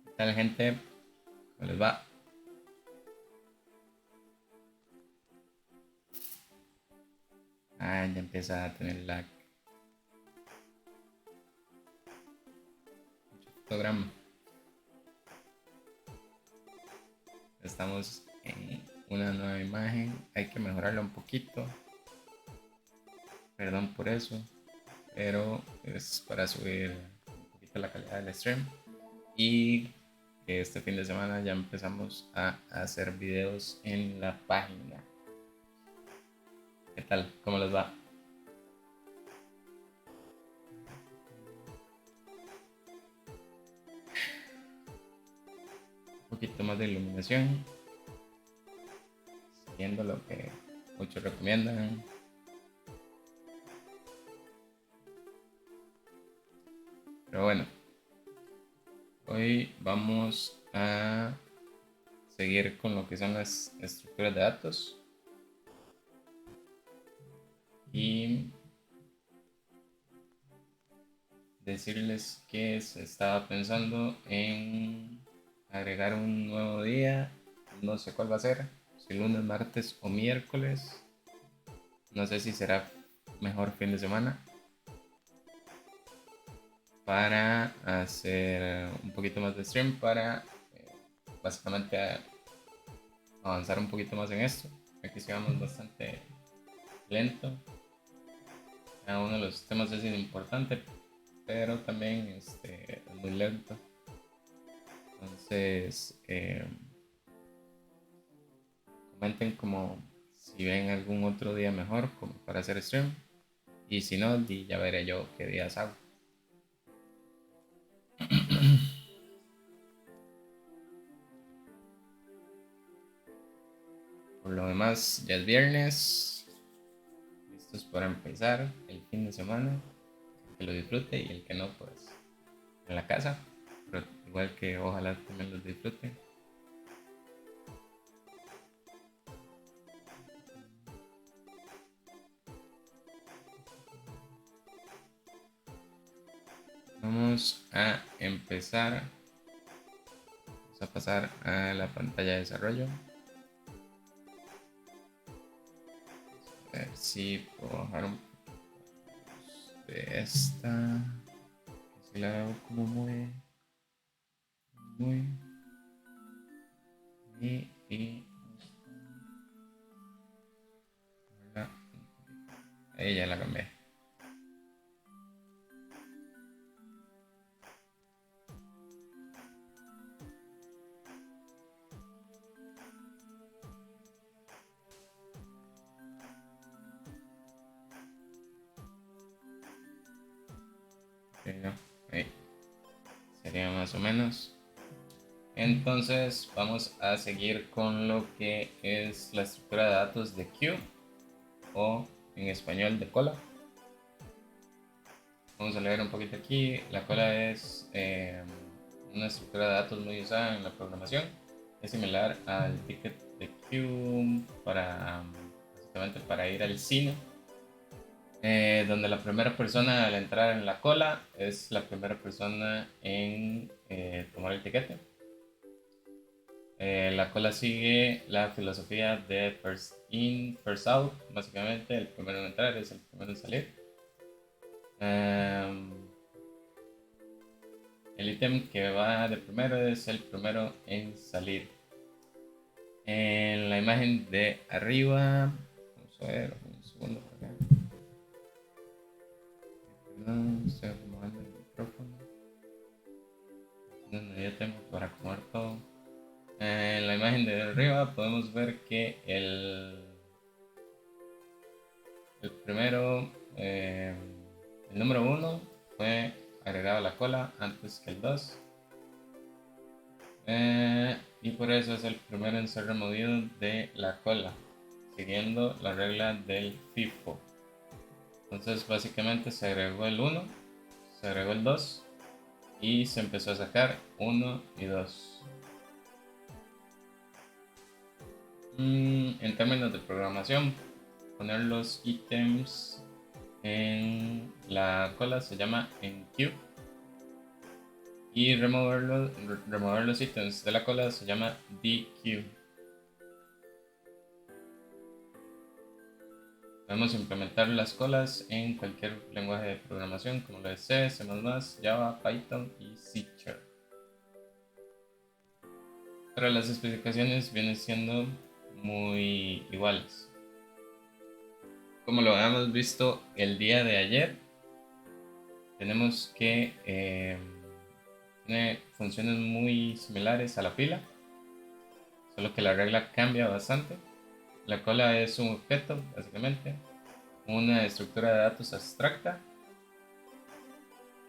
¿Qué tal, gente? ¿Cómo les va? Ya empieza a tener lag. Mucho fotograma. Estamos en una nueva imagen. Hay que mejorarla un poquito. Perdón por eso. Pero es para subir un poquito la calidad del stream. Y este fin de semana ya empezamos a hacer videos en la página. ¿Qué tal? ¿Cómo les va? Un poquito más de iluminación. Siguiendo lo que muchos recomiendan. Pero bueno, hoy vamos a seguir con lo que son las estructuras de datos y decirles que se estaba pensando en agregar un nuevo día. No sé cuál va a ser, si lunes, martes o miércoles. No sé si será mejor fin de semana para hacer un poquito más de stream, para básicamente avanzar un poquito más en esto. Aquí sigamos bastante lento. Cada uno de los temas es importante, pero también es muy lento. Entonces, comenten como si ven algún otro día mejor como para hacer stream. Y si no, ya veré yo qué días hago. Por lo demás, ya es viernes. Listos para empezar el fin de semana. El que lo disfrute y el que no, pues en la casa. Pero igual que ojalá también los disfruten. Vamos a empezar. Vamos a pasar a la pantalla de desarrollo. A ver si puedo bajar un poco de esta. Si la hago como muy. Y ahí ya la cambié. No, ahí sería más o menos. Entonces vamos a seguir con lo que es la estructura de datos de queue, o en español de cola. Vamos a leer un poquito aquí. La cola es una estructura de datos muy usada en la programación. Es similar al ticket de queue para básicamente para ir al cine, donde la primera persona al entrar en la cola es la primera persona en tomar el tiquete. La cola sigue la filosofía de first in, first out. Básicamente, el primero en entrar es el primero en salir. El ítem que va de primero es el primero en salir. En la imagen de arriba, vamos a ver un segundo por acá. Perdón, estoy acomodando el micrófono. Donde ya tengo para acomodar todo. En la imagen de arriba podemos ver que el primero el número 1 fue agregado a la cola antes que el 2. Y por eso es el primero en ser removido de la cola, siguiendo la regla del FIFO. Entonces básicamente se agregó el 1, se agregó el 2 y se empezó a sacar 1 y 2. En términos de programación, poner los ítems en la cola se llama enqueue y remover los ítems de la cola se llama dequeue. Podemos implementar las colas en cualquier lenguaje de programación como lo es C, C++, Java, Python y C#. Pero las especificaciones vienen siendo muy iguales. Como lo habíamos visto el día de ayer, tenemos que tiene funciones muy similares a la pila, solo que la regla cambia bastante. La cola es un objeto, básicamente, una estructura de datos abstracta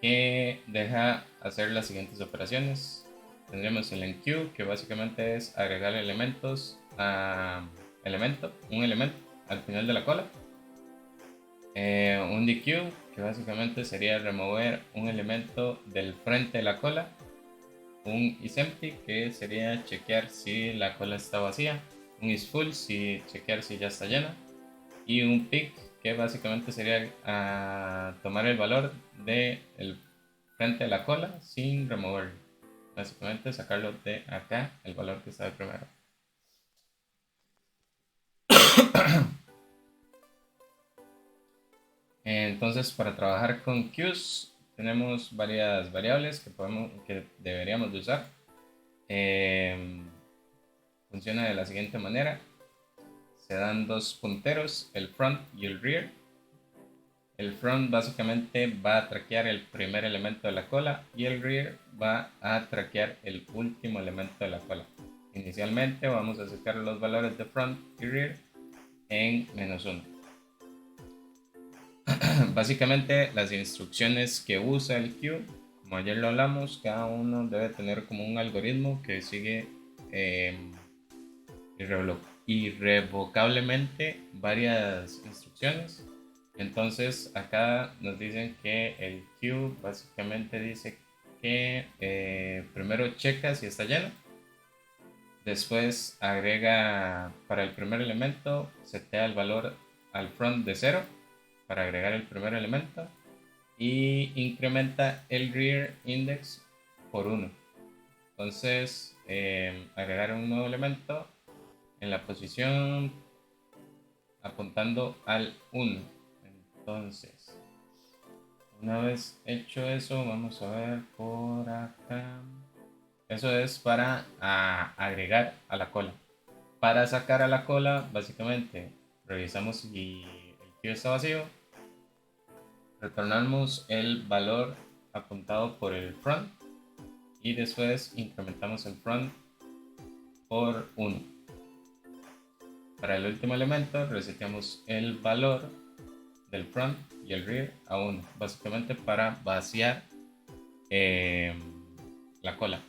que deja hacer las siguientes operaciones. Tendremos el enqueue, que básicamente es agregar elementos a un elemento al final de la cola. Un dequeue, que básicamente sería remover un elemento del frente de la cola. Un isEmpty, que sería chequear si la cola está vacía. Un isFull, chequear si ya está llena. Y un pick, que básicamente sería tomar el valor del frente de la cola sin removerlo. Básicamente sacarlo de acá, el valor que está de primero. Entonces, para trabajar con queues tenemos varias variables que deberíamos de usar. Funciona de la siguiente manera. Se dan dos punteros, el front y el rear. El front básicamente va a traquear el primer elemento de la cola y el rear va a traquear el último elemento de la cola. Inicialmente vamos a sacar los valores de front y rear en -1. Básicamente las instrucciones que usa el queue, como ayer lo hablamos, cada uno debe tener como un algoritmo que sigue irrevocablemente varias instrucciones. Entonces acá nos dicen que el queue básicamente dice que primero checa si está lleno, después agrega para el primer elemento, setea el valor al front de 0 para agregar el primer elemento y incrementa el rear index por 1. Entonces agregar un nuevo elemento en la posición apuntando al 1. Entonces, una vez hecho eso, vamos a ver por acá. Eso es para agregar a la cola. Para sacar a la cola, básicamente revisamos si el queue está vacío. Retornamos el valor apuntado por el front y después incrementamos el front por 1. Para el último elemento reseteamos el valor del front y el rear a 1, básicamente para vaciar la cola.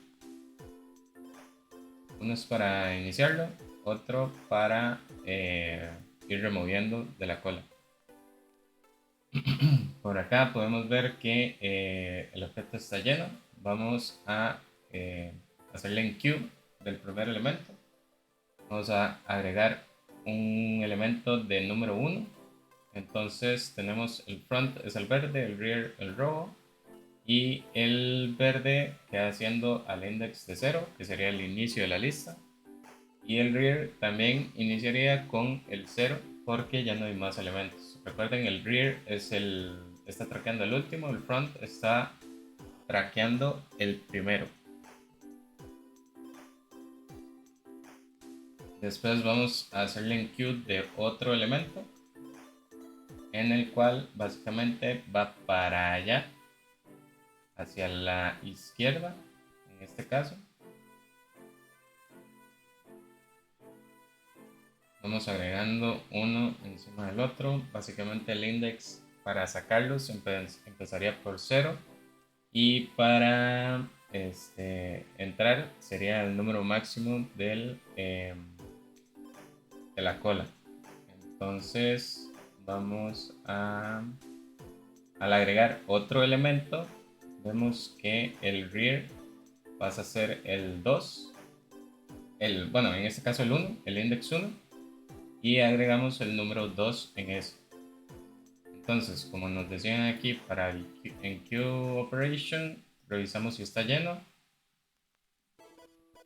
Uno es para iniciarlo, otro para ir removiendo de la cola. Por acá podemos ver que el objeto está lleno. Vamos a hacerle enqueue del primer elemento. Vamos a agregar un elemento de número 1. Entonces tenemos el front es el verde, el rear el rojo y el verde queda siendo al index de 0, que sería el inicio de la lista, y el rear también iniciaría con el 0 porque ya no hay más elementos. Recuerden, el rear está traqueando el último, el front está traqueando el primero. Después vamos a hacerle enqueue de otro elemento en el cual básicamente va para allá, hacia la izquierda en este caso. Vamos agregando uno encima del otro. Básicamente el index para sacarlos empezaría por 0 y para entrar sería el número máximo de la cola. Entonces vamos al agregar otro elemento, vemos que el rear pasa a ser el 2, bueno, en este caso el 1, el index 1, y agregamos el número 2 en ese. Entonces, como nos decían aquí para en queue operation, revisamos si está lleno,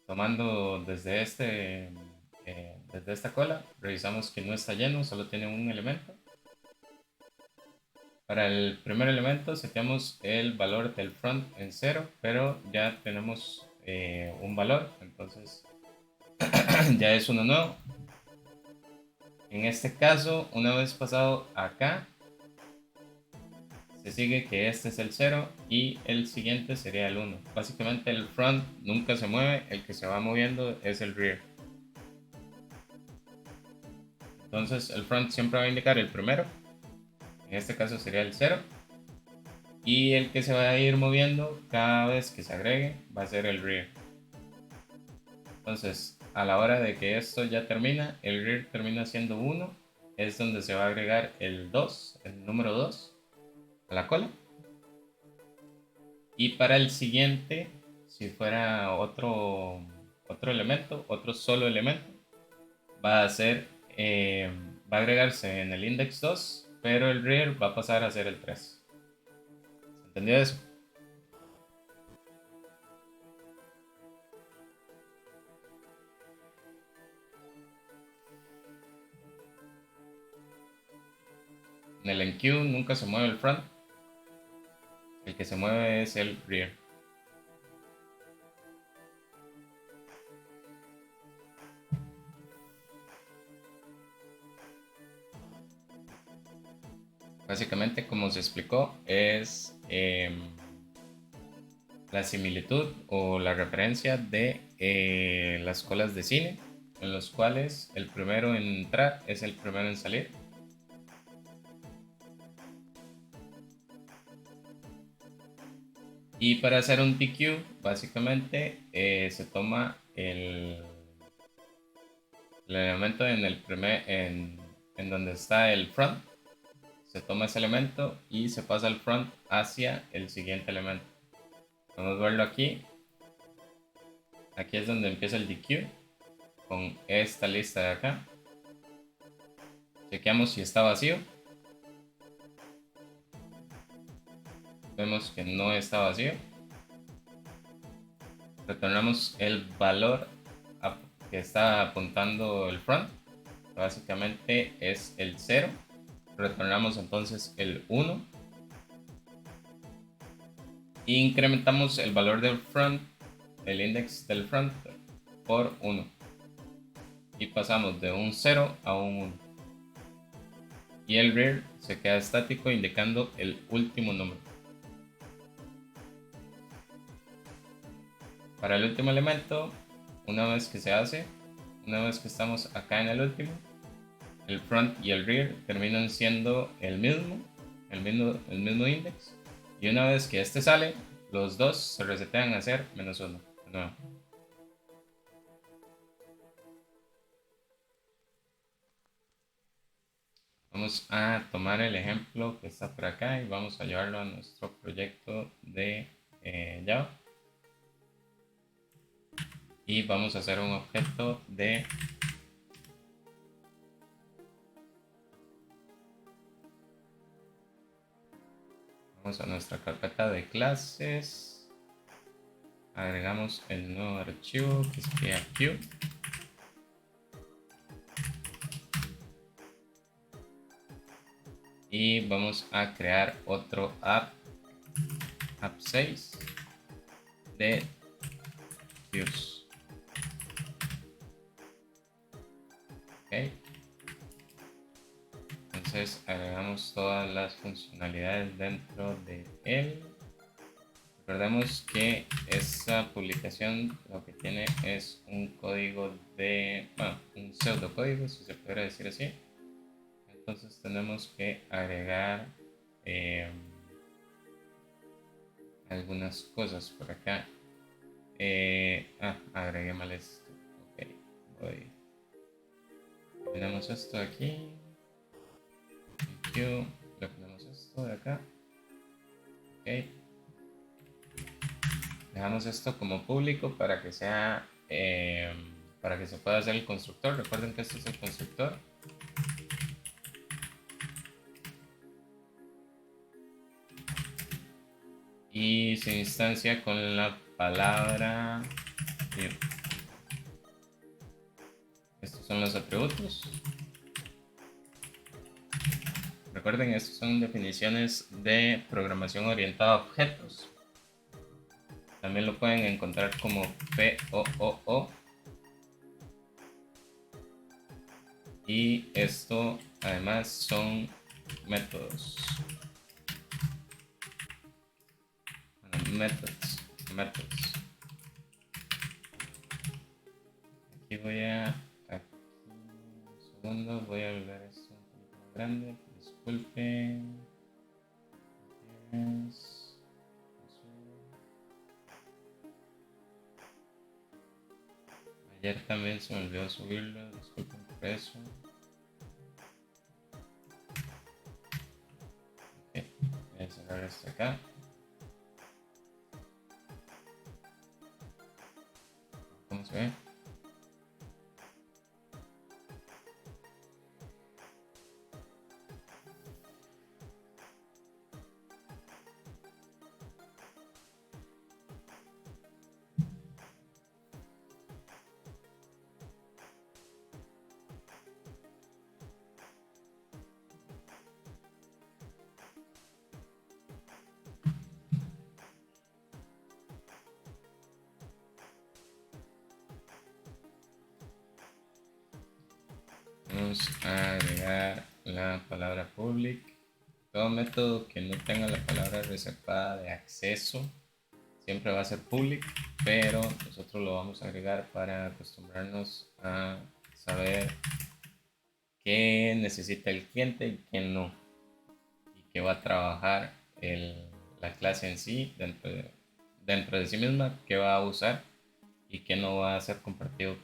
tomando desde esta cola, revisamos que no está lleno, solo tiene un elemento. Para el primer elemento seteamos el valor del front en 0, pero ya tenemos un valor, entonces ya es uno nuevo. En este caso, una vez pasado acá, se sigue que este es el 0 y el siguiente sería el 1. Básicamente el front nunca se mueve, el que se va moviendo es el rear. Entonces el front siempre va a indicar el primero, en este caso sería el 0. Y el que se va a ir moviendo cada vez que se agregue va a ser el rear. Entonces, a la hora de que esto ya termina, el rear termina siendo 1, es donde se va a agregar el 2, el número 2, a la cola. Y para el siguiente, si fuera otro elemento, otro solo elemento, va a ser, va a agregarse en el index 2, pero el rear va a pasar a ser el 3. ¿Se entendió eso? En el enqueue nunca se mueve el front, el que se mueve es el rear. Básicamente, como se explicó, es la similitud o la referencia de las colas de cine, en los cuales el primero en entrar es el primero en salir. Y para hacer un TQ, básicamente se toma el elemento en donde está el front, se toma ese elemento y se pasa el front hacia el siguiente elemento. Podemos verlo aquí. Aquí es donde empieza el DQ con esta lista de acá. Chequeamos si está vacío. Vemos que no está vacío. Retornamos el valor que está apuntando el front. Básicamente es el 0. Retornamos entonces el 1. E incrementamos el valor del front, el index del front, por 1. Y pasamos de un 0 a un 1. Y el rear se queda estático indicando el último número. Para el último elemento, una vez que se hace, una vez que estamos acá en el último, el front y el rear terminan siendo el mismo index. Y una vez que este sale, los dos se resetean a ser -1 de nuevo. Vamos a tomar el ejemplo que está por acá y vamos a llevarlo a nuestro proyecto de Java. Y vamos a hacer un objeto de vamos a nuestra carpeta de clases, agregamos el nuevo archivo que sería Q. Y vamos a crear otro app 6 de Qs. Okay. Entonces agregamos todas las funcionalidades dentro de él. Recordemos que esta publicación lo que tiene es un código un pseudocódigo, si se pudiera decir así. Entonces tenemos que agregar algunas cosas por acá. Agregué mal esto. Ok, voy. Tenemos esto de aquí. Le ponemos esto de acá. Ok. Dejamos esto como público para que sea para que se pueda hacer el constructor. Recuerden que esto es el constructor. Y se instancia con la palabra view. Estos son los atributos. Recuerden, estos son definiciones de programación orientada a objetos. También lo pueden encontrar como POOO. Y esto además son métodos. Methods. Aquí voy a... Aquí, un segundo, voy a hablar esto un poquito más grande. Disculpen. Ayer también se me olvidó subirlo, disculpen por eso. Ok, voy a cerrar esto acá. ¿Cómo se ve? Vamos a agregar la palabra public. Todo método que no tenga la palabra reservada de acceso siempre va a ser public, pero nosotros lo vamos a agregar para acostumbrarnos a saber qué necesita el cliente y qué no, y qué va a trabajar la clase en sí dentro de sí misma, qué va a usar y qué no va a ser compartido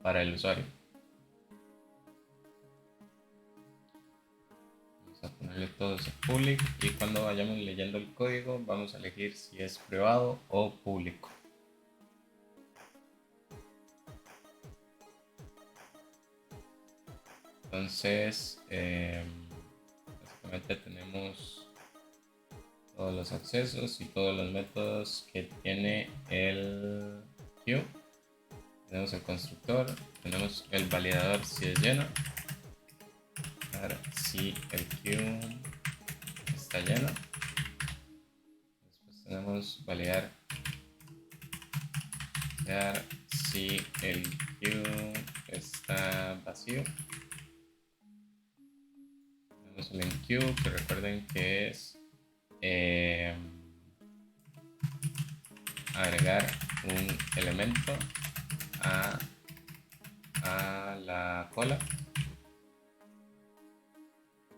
para el usuario. Vamos a ponerle todo eso public y cuando vayamos leyendo el código vamos a elegir si es privado o público. Entonces, básicamente tenemos todos los accesos y todos los métodos que tiene el queue. Tenemos el constructor, tenemos el validador si es lleno, ahora si el queue está lleno. Después tenemos validar si el queue está vacío. Tenemos el enqueue, que recuerden que es agregar un elemento a la cola.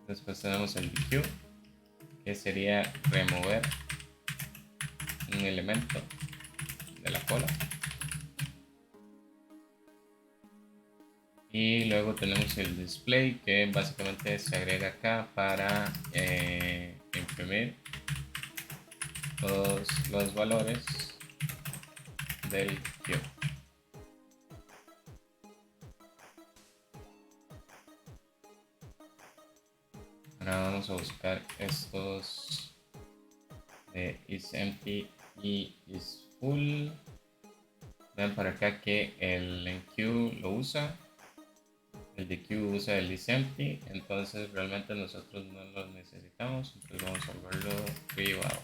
Después tenemos el dequeue, que sería remover un elemento de la cola. Y luego tenemos el display, que básicamente se agrega acá para imprimir todos los valores del queue. Ahora vamos a buscar estos de isEmpty y isFull. Ven para acá que el enqueue lo usa, el dequeue usa el isEmpty, entonces realmente nosotros no lo necesitamos, entonces vamos a volverlo privado.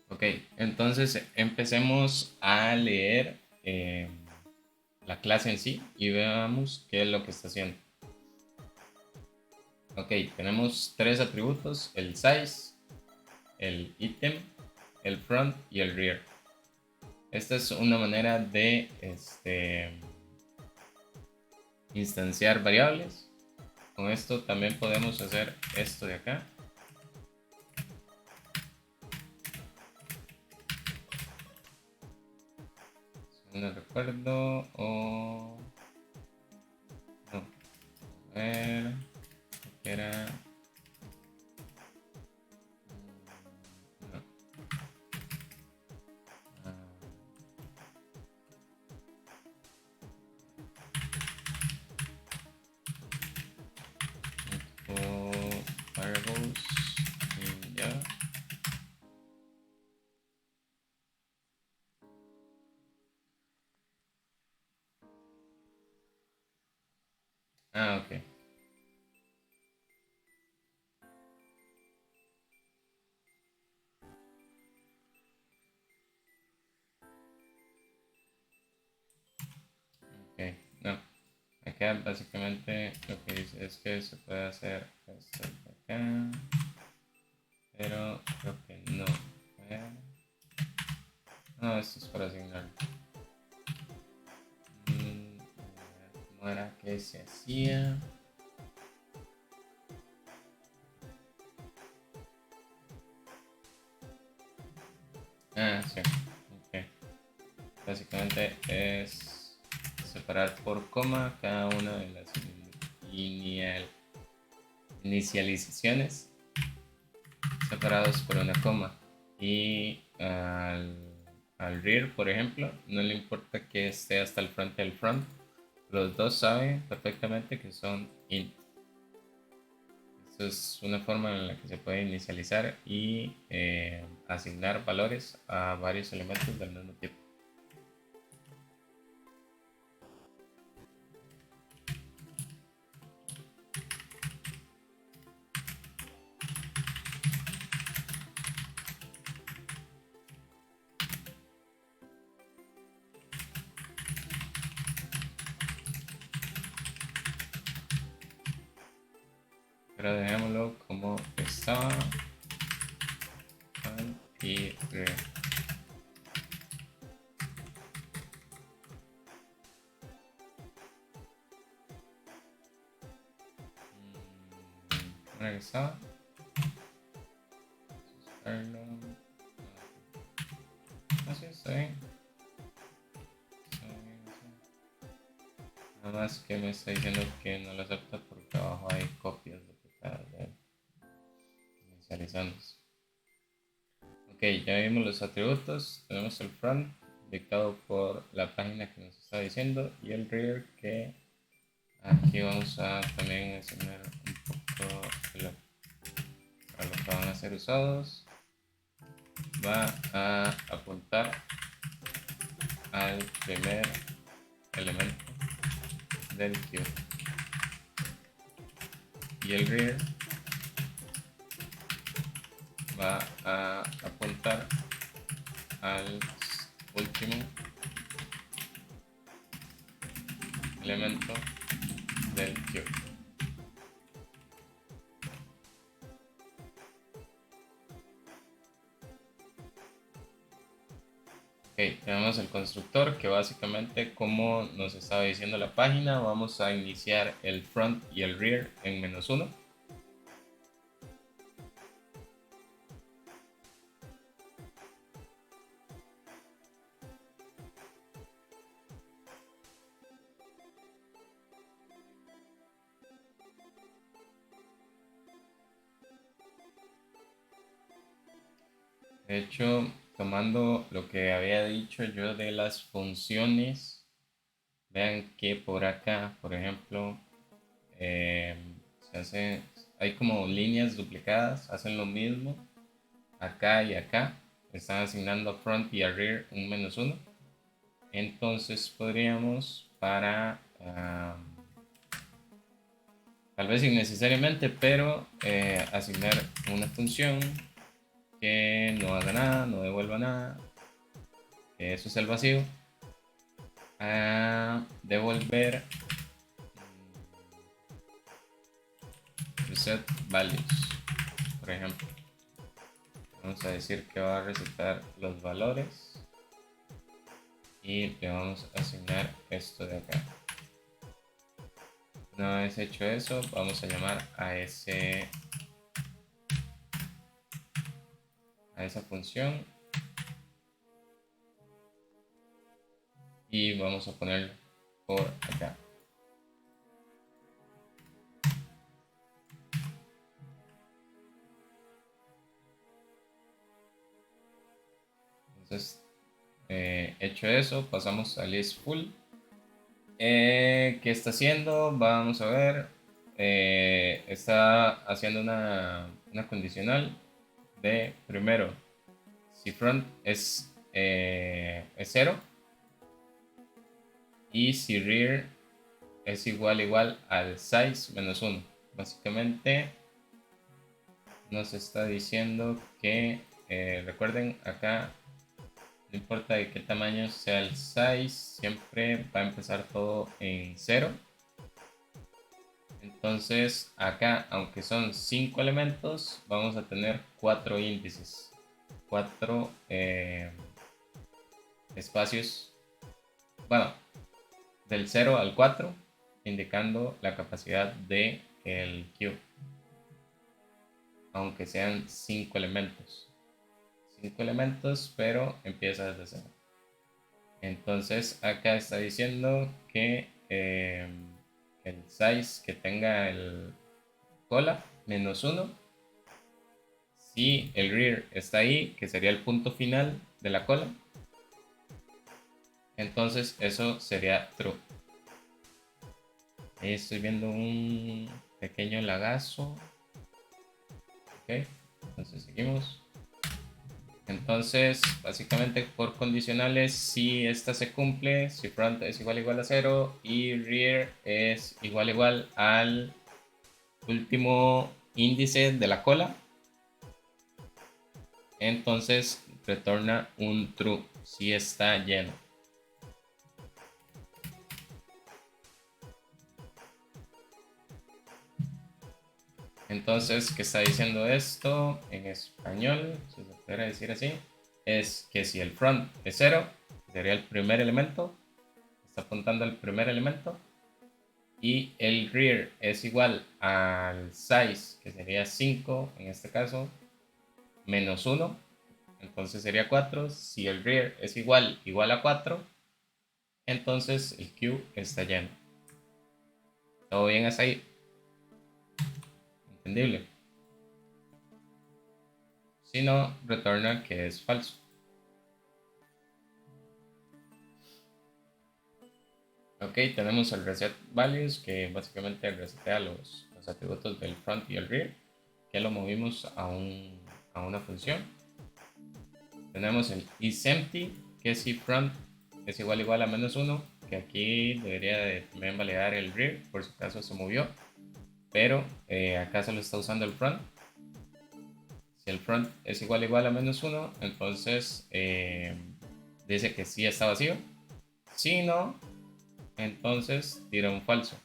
Ok, entonces empecemos a leer la clase en sí y veamos qué es lo que está haciendo. Ok, tenemos tres atributos: el size, el item, el front y el rear. Esta es una manera de instanciar variables. Con esto también podemos hacer esto de acá. No recuerdo o no. A ver, ¿qué era? No. Variables in Java. Ok. Ok, no. Acá básicamente lo que dice es que se puede hacer esto de acá, pero creo que no. No, esto es para asignar. ¿Cómo era que se hacía? Sí. Ok. Básicamente es separar por coma cada una de las inicializaciones separados por una coma. Y al rear, por ejemplo, no le importa que esté hasta el frente del front. Los dos saben perfectamente que son int. Esto es una forma en la que se puede inicializar y asignar valores a varios elementos del mismo tipo. Pero dejémoslo como estaba y rear. ¿Cómo que estaba? Así está bien. Nada más que me está diciendo que no lo acepta porque abajo hay copias duplicadas de él. Inicializándose. Ok, ya vimos los atributos. Tenemos el front dictado por la página que nos está diciendo y el rear que aquí vamos a también asignar un poco a lo que van a ser usados. Va a apuntar al primer elemento del queue y el rear va a apuntar al último elemento del queue. Ok, tenemos el constructor que básicamente, como nos estaba diciendo la página, vamos a iniciar el front y el rear en -1. De hecho, tomando lo que había dicho yo de las funciones, vean que por acá, por ejemplo, hay como líneas duplicadas, hacen lo mismo acá y acá, están asignando a front y a rear un -1. Entonces podríamos para tal vez innecesariamente, pero asignar una función que no haga nada, no devuelva nada, eso es el vacío, a devolver reset values, por ejemplo. Vamos a decir que va a resetar los valores y le vamos a asignar esto de acá. Una vez hecho eso, vamos a llamar a esa función y vamos a poner por acá. Entonces, hecho eso, pasamos a list full. ¿Qué está haciendo? Vamos a ver. Está haciendo una condicional de primero, si front es 0 y si rear es igual al size menos 1. Básicamente nos está diciendo que, recuerden acá, no importa de qué tamaño sea el size, siempre va a empezar todo en 0. Entonces acá, aunque son 5 elementos, vamos a tener 4 índices, 4 espacios, bueno, del 0 al 4, indicando la capacidad de el cube, aunque sean 5 elementos. 5 elementos, pero empieza desde 0. Entonces acá está diciendo que el size que tenga el cola menos 1, si el rear está ahí, que sería el punto final de la cola, entonces eso sería true. Ahí estoy viendo un pequeño lagazo. Ok, entonces seguimos. Entonces, básicamente por condicionales, si esta se cumple, si front es igual a 0 y rear es igual al último índice de la cola, entonces retorna un true si está lleno. Entonces, ¿qué está diciendo esto en español? Si se pudiera decir así, es que si el front es 0, sería el primer elemento, está apuntando al primer elemento, y el rear es igual al size, que sería 5 en este caso, menos 1, entonces sería 4. Si el rear es igual a 4, entonces el queue está lleno. ¿Todo bien hasta ahí? ¿Entendible? Si no, retorna que es falso. Ok, tenemos el reset values, que básicamente resetea los atributos del front y el rear, que lo movimos a una función. Tenemos el isEmpty, que si front es igual a menos 1, que aquí debería de también validar el rear, por si acaso se movió, pero acá se lo está usando el front. Si el front es igual a menos 1, entonces dice que sí está vacío. Si no, entonces tira un falso.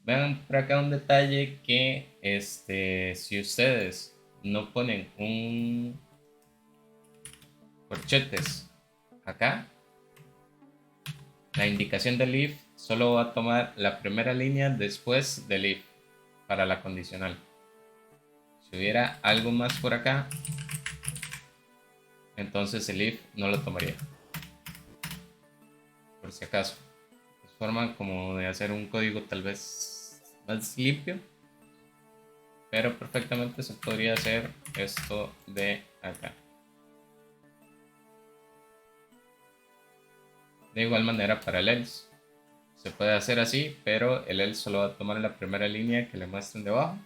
Vean por acá un detalle que si ustedes no ponen un corchetes acá, la indicación del if solo va a tomar la primera línea después del if para la condicional. Si hubiera algo más por acá, entonces el if no lo tomaría, por si acaso. Es forma como de hacer un código tal vez más limpio, pero perfectamente se podría hacer esto de acá. De igual manera para el else. Se puede hacer así, pero el else solo va a tomar la primera línea que le muestren debajo.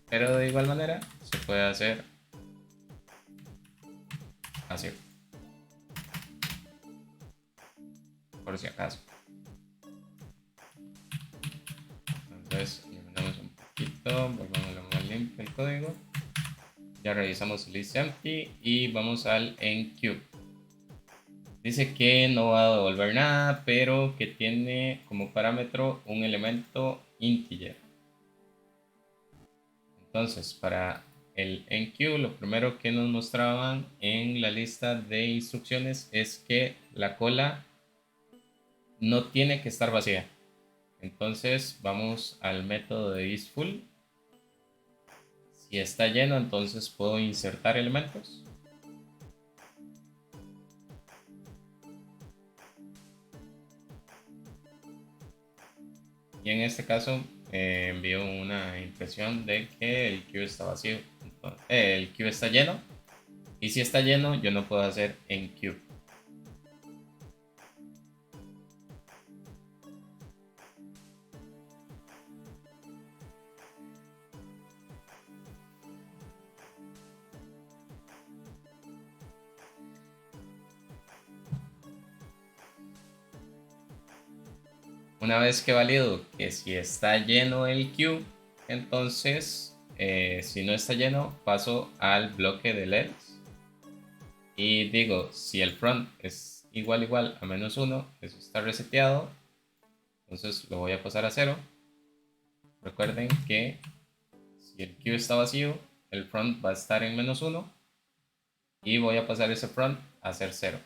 Pero de igual manera se puede hacer así, por si acaso. Entonces eliminamos un poquito, volvamos a lo más limpio el código. Ya revisamos el isEmpty y vamos al enqueue. Dice que no va a devolver nada, pero que tiene como parámetro un elemento integer. Entonces, para el enqueue, lo primero que nos mostraban en la lista de instrucciones es que la cola no tiene que estar vacía. Entonces vamos al método de isFull. Si está lleno, entonces puedo insertar elementos. Y en este caso envío una impresión de que el queue está vacío. El queue está lleno. Y si está lleno, yo no puedo hacer enqueue. Una vez que valido que si está lleno el queue, entonces si no está lleno paso al bloque del else y digo si el front es igual a -1, eso está reseteado, entonces lo voy a pasar a 0. Recuerden que si el queue está vacío, el front va a estar en -1 y voy a pasar ese front a ser 0.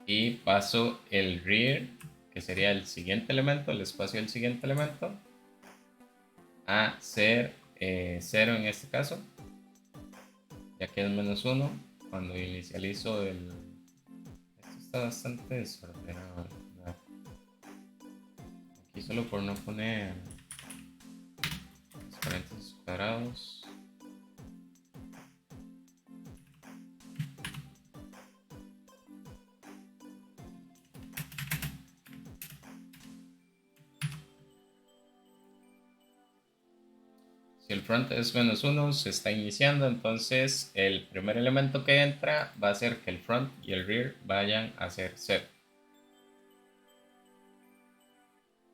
Y paso el rear, que sería el siguiente elemento, el espacio del siguiente elemento, a ser 0 en este caso, ya que es -1. Cuando inicializo el... Esto está bastante desordenado. Aquí solo por no poner los paréntesis cuadrados. Si el front es -1, se está iniciando, entonces el primer elemento que entra va a hacer que el front y el rear vayan a ser 0.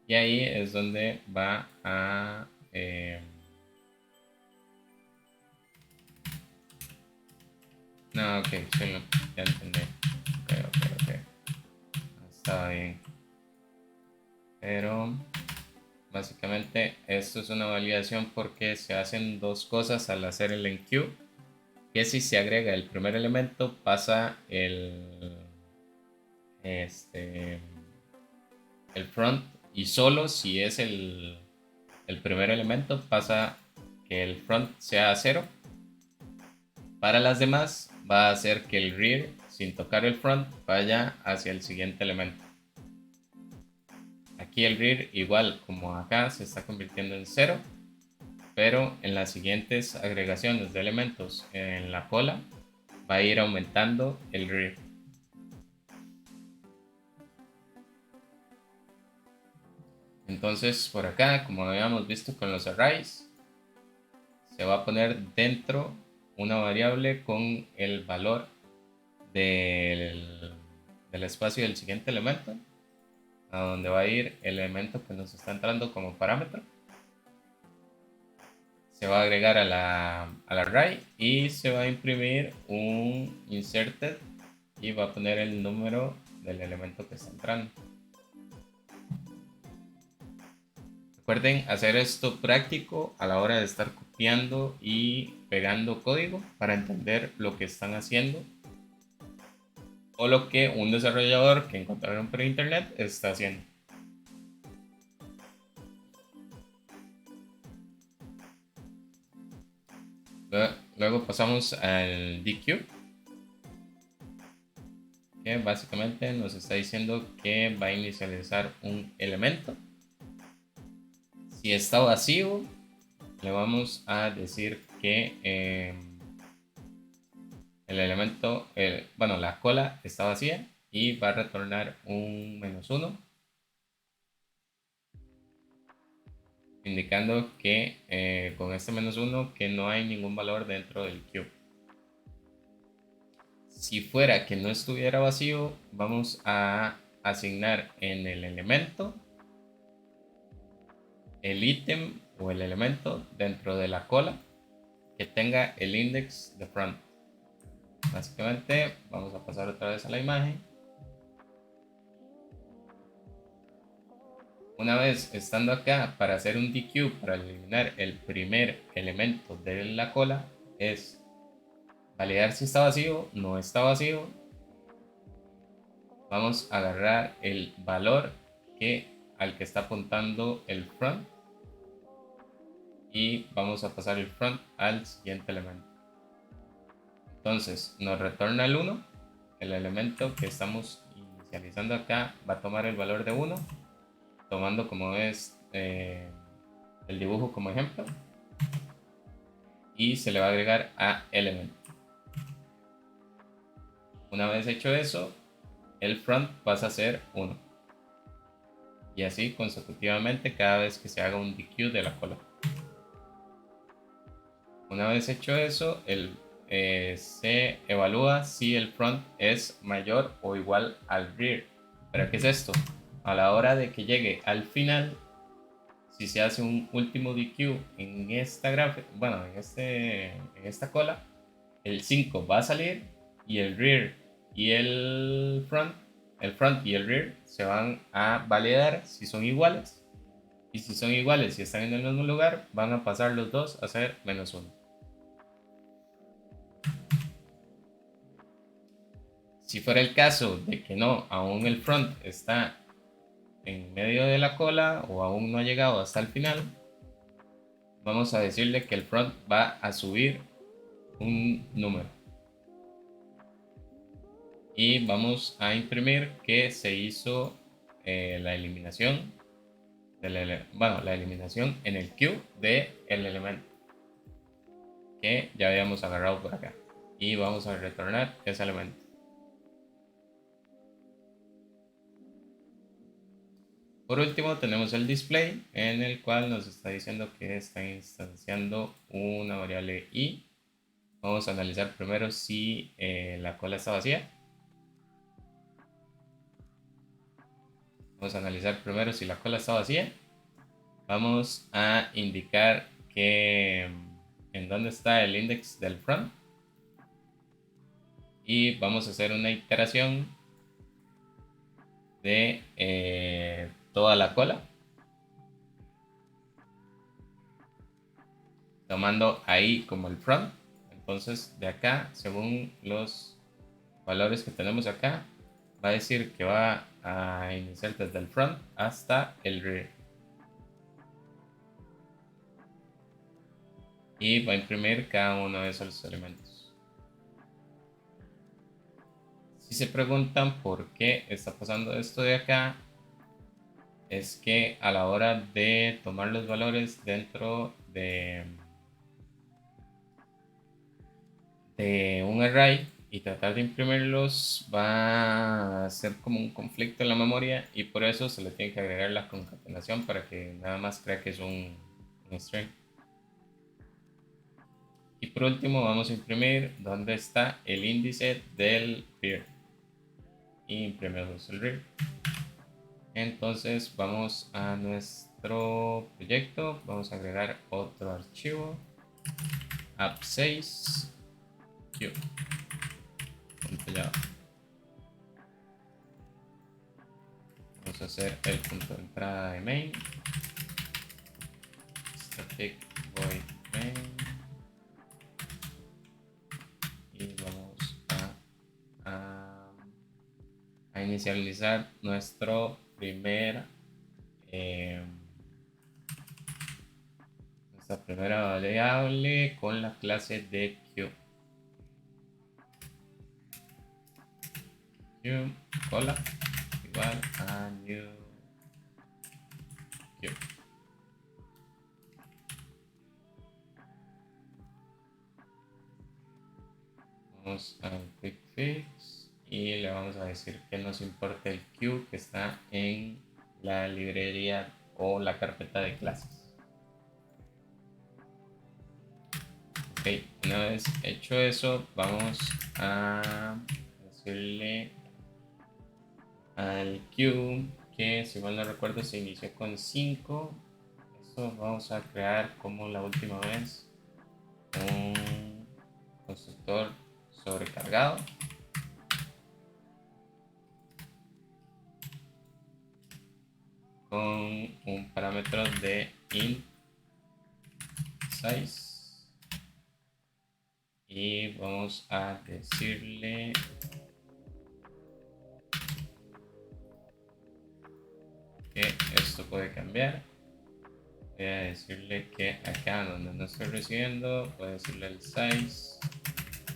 Y ahí es donde va a... no, ok, solo, ya entendí. Ok. Estaba bien. Pero básicamente esto es una validación porque se hacen dos cosas al hacer el enqueue. Que si se agrega el primer elemento pasa el front, y solo si es el primer elemento pasa que el front sea 0. Para las demás va a hacer que el rear, sin tocar el front, vaya hacia el siguiente elemento. Aquí el rear, igual como acá, se está convirtiendo en 0, pero en las siguientes agregaciones de elementos en la cola va a ir aumentando el rear. Entonces por acá, como habíamos visto con los arrays, se va a poner dentro una variable con el valor del espacio del siguiente elemento, a donde va a ir el elemento que nos está entrando como parámetro. Se va a agregar al array y se va a imprimir un inserted y va a poner el número del elemento que está entrando. Recuerden hacer esto práctico a la hora de estar copiando y pegando código para entender lo que están haciendo o lo que un desarrollador que encontraron por internet está haciendo. Luego pasamos al dequeue, que básicamente nos está diciendo que va a inicializar un elemento. Si está vacío, le vamos a decir que el elemento, bueno, la cola está vacía y va a retornar un -1, indicando que con este -1 que no hay ningún valor dentro del queue. Si fuera que no estuviera vacío, vamos a asignar en el elemento el ítem o el elemento dentro de la cola que tenga el index de front. Básicamente vamos a pasar otra vez a la imagen. Una vez estando acá, para hacer un DQ, para eliminar el primer elemento de la cola, es validar si está vacío, no está vacío. Vamos a agarrar el valor al que está apuntando el front y vamos a pasar el front al siguiente elemento. Entonces nos retorna el 1, el elemento que estamos inicializando acá va a tomar el valor de 1, tomando como es el dibujo como ejemplo, y se le va a agregar a element. Una vez hecho eso, el front pasa a ser 1, y así consecutivamente cada vez que se haga un DQ de la cola. Una vez hecho eso, se evalúa si el front es mayor o igual al rear. ¿Pero qué es esto? A la hora de que llegue al final, si se hace un último DQ en esta bueno, en esta cola, el 5 va a salir y el rear y el front y el rear se van a validar si son iguales. Y si son iguales y están en el mismo lugar, van a pasar los dos a ser -1. Si fuera el caso de que no, aún el front está en medio de la cola o aún no ha llegado hasta el final, vamos a decirle que el front va a subir un número. Y vamos a imprimir que se hizo la eliminación, la eliminación en el queue del elemento que ya habíamos agarrado por acá. Y vamos a retornar ese elemento. Por último tenemos el display, en el cual nos está diciendo que está instanciando una variable i. Vamos a analizar primero si la cola está vacía. Vamos a analizar primero si la cola está vacía. Vamos a indicar que en dónde está el index del front. Y vamos a hacer una iteración de toda la cola, tomando ahí como el front. Entonces de acá, según los valores que tenemos acá, va a decir que va a iniciar desde el front hasta el rear. Y va a imprimir cada uno de esos elementos. Si se preguntan por qué está pasando esto de acá, es que a la hora de tomar los valores dentro de un array y tratar de imprimirlos, va a ser como un conflicto en la memoria, y por eso se le tiene que agregar la concatenación para que nada más crea que es un string. Y por último vamos a imprimir donde está el índice del rear y imprimimos el rear. Entonces vamos a nuestro proyecto, vamos a agregar otro archivo, app6 q. Vamos a hacer el punto de entrada de main, static void main, y vamos a inicializar nuestra primera variable con la clase de q. Cola igual a new q. Vamos al quick fix y le vamos a decir que nos importa el q que está en la librería o la carpeta de clases. Ok, una vez hecho eso, vamos a decirle al q que, si mal no recuerdo, se inició con 5. Esto vamos a crear como la última vez un constructor sobrecargado. cargado. Con un parámetro de int size. Y vamos a decirle que esto puede cambiar. Voy a decirle que acá donde no estoy recibiendo, voy a decirle el size,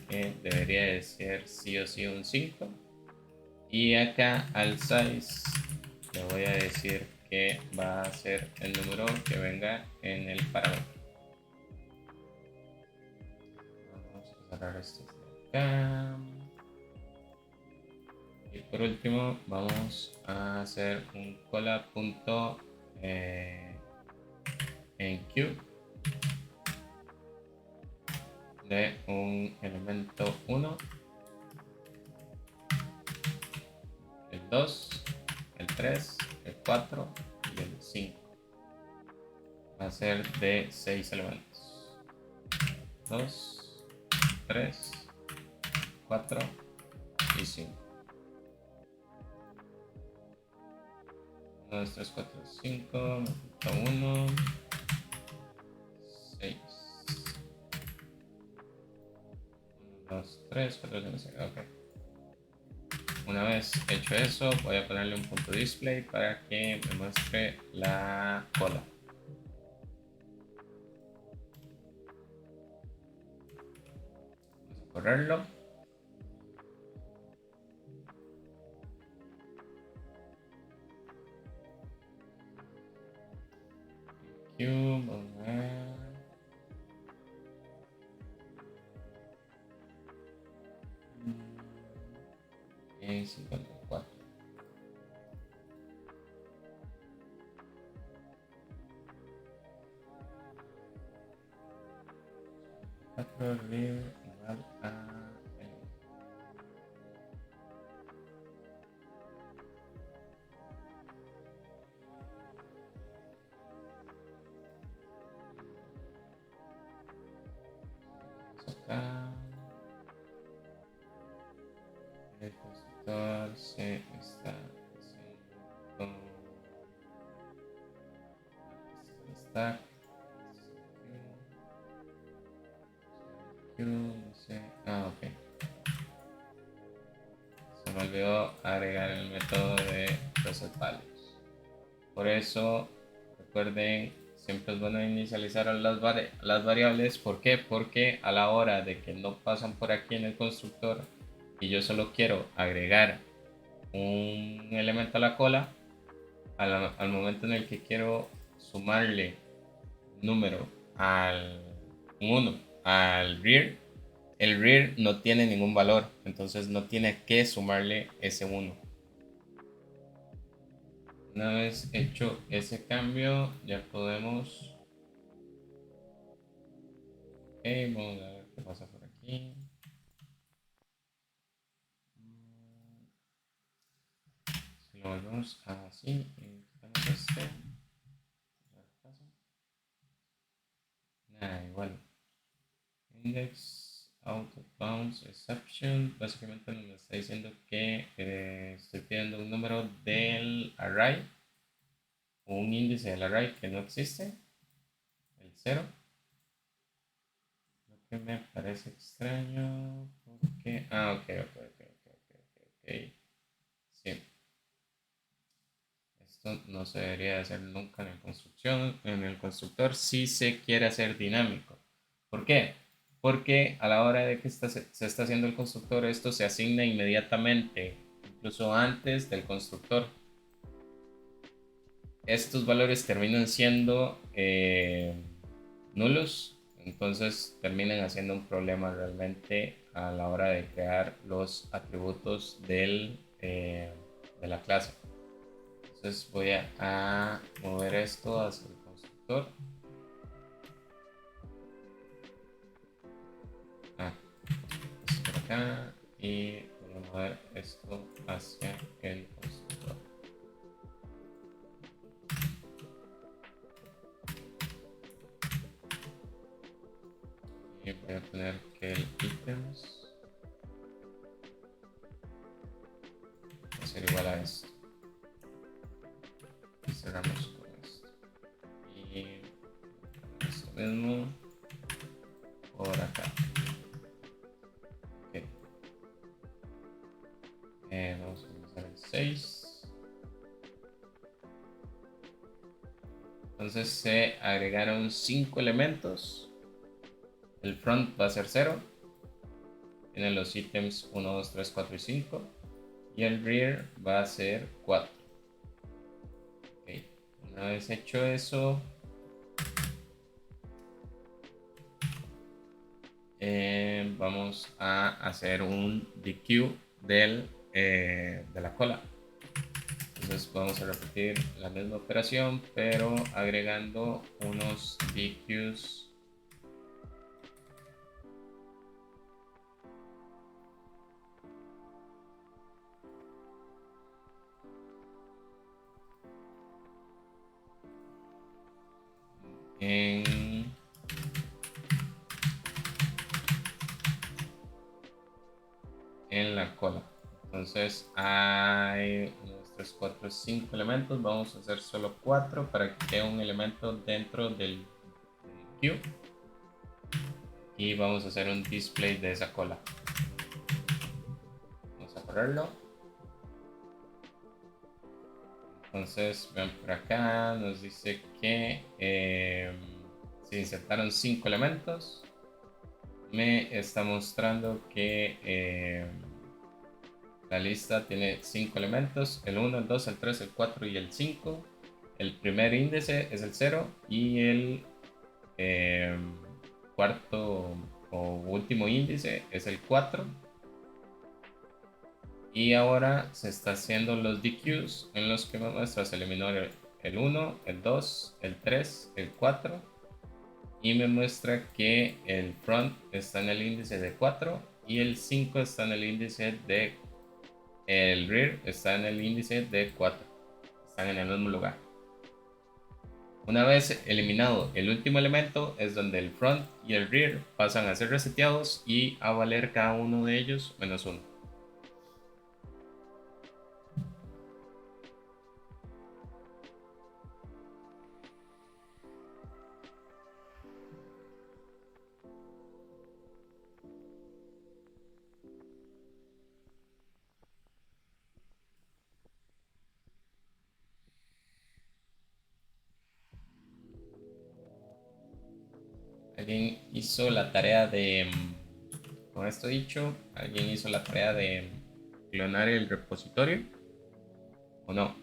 que debería de ser sí o sí un 5. Y acá al size le voy a decir que va a ser el número que venga en el parámetro. Vamos a cerrar esto de acá. Y por último vamos a hacer un cola.enqueue de un elemento 1, el 2, el 3, el 4 y el 5. Va a ser de 6 elementos. 2, 3, 4 y 5. 1, 2, 3, 4, 5, me falta 1, 6. 1, 2, 3, 4, 5, 6. Ok. Una vez hecho eso, voy a ponerle un punto display para que me muestre la cola. Vamos a correrlo. Vamos a ver. Y 54. Real igual a acá. El constructor se está haciendo con stack. No sé. Ah, ok. Se me olvidó agregar el método de reset values. Por eso, recuerden, siempre es bueno inicializar las variables. ¿Por qué? Porque a la hora de que no pasan por aquí en el constructor y yo solo quiero agregar un elemento a la cola, al momento en el que quiero sumarle número al 1 al rear, el rear no tiene ningún valor, entonces no tiene que sumarle ese 1. Una vez hecho ese cambio, ya podemos... vamos a ver qué pasa por aquí. Si lo volvemos así, quitamos este. Nada, igual. Index out of bounds exception. Básicamente me está diciendo que estoy pidiendo un número del array o un índice del array que no existe, el 0. Lo que me parece extraño porque... Ah, ok. Sí. Esto no se debería hacer nunca en el construcción. En el constructor si se quiere hacer dinámico. ¿Por qué? Porque a la hora de que se está haciendo el constructor, esto se asigna inmediatamente, incluso antes del constructor. Estos valores terminan siendo nulos, entonces terminan haciendo un problema realmente a la hora de crear los atributos de la clase. Entonces voy a mover esto hacia el constructor. Esto por acá y voy a mover esto hacia el constructor. Y voy a poner que el ítems ser igual a esto. Y cerramos con esto. Y esto mismo por acá. Ok. Vamos a utilizar el 6. Entonces se agregaron 5 elementos. El front va a ser 0. Tienen los ítems 1, 2, 3, 4 y 5. Y el rear va a ser 4. Okay. Una vez hecho eso, vamos a hacer un DQ de la cola. Entonces vamos a repetir la misma operación, pero agregando unos DQs en la cola. Entonces hay 1, 2, 3, 4, 5 elementos. Vamos a hacer solo 4 para que quede un elemento dentro del queue. Y vamos a hacer un display de esa cola. Vamos a correrlo. Entonces ven por acá, nos dice que se insertaron 5 elementos. Me está mostrando que la lista tiene 5 elementos, el 1, el 2, el 3, el 4 y el 5. El primer índice es el 0 y el cuarto o último índice es el 4. Y ahora se está haciendo los DQs en los que me muestra, se eliminó el 1, el 2, el 3, el 4 y me muestra que el front está en el índice de 4 y el 5 está en el índice de el rear está en el índice de 4. Están en el mismo lugar. Una vez eliminado el último elemento es donde el front y el rear pasan a ser reseteados y a valer cada uno de ellos -1. Alguien hizo la tarea de, con esto dicho, alguien hizo la tarea de clonar el repositorio o no.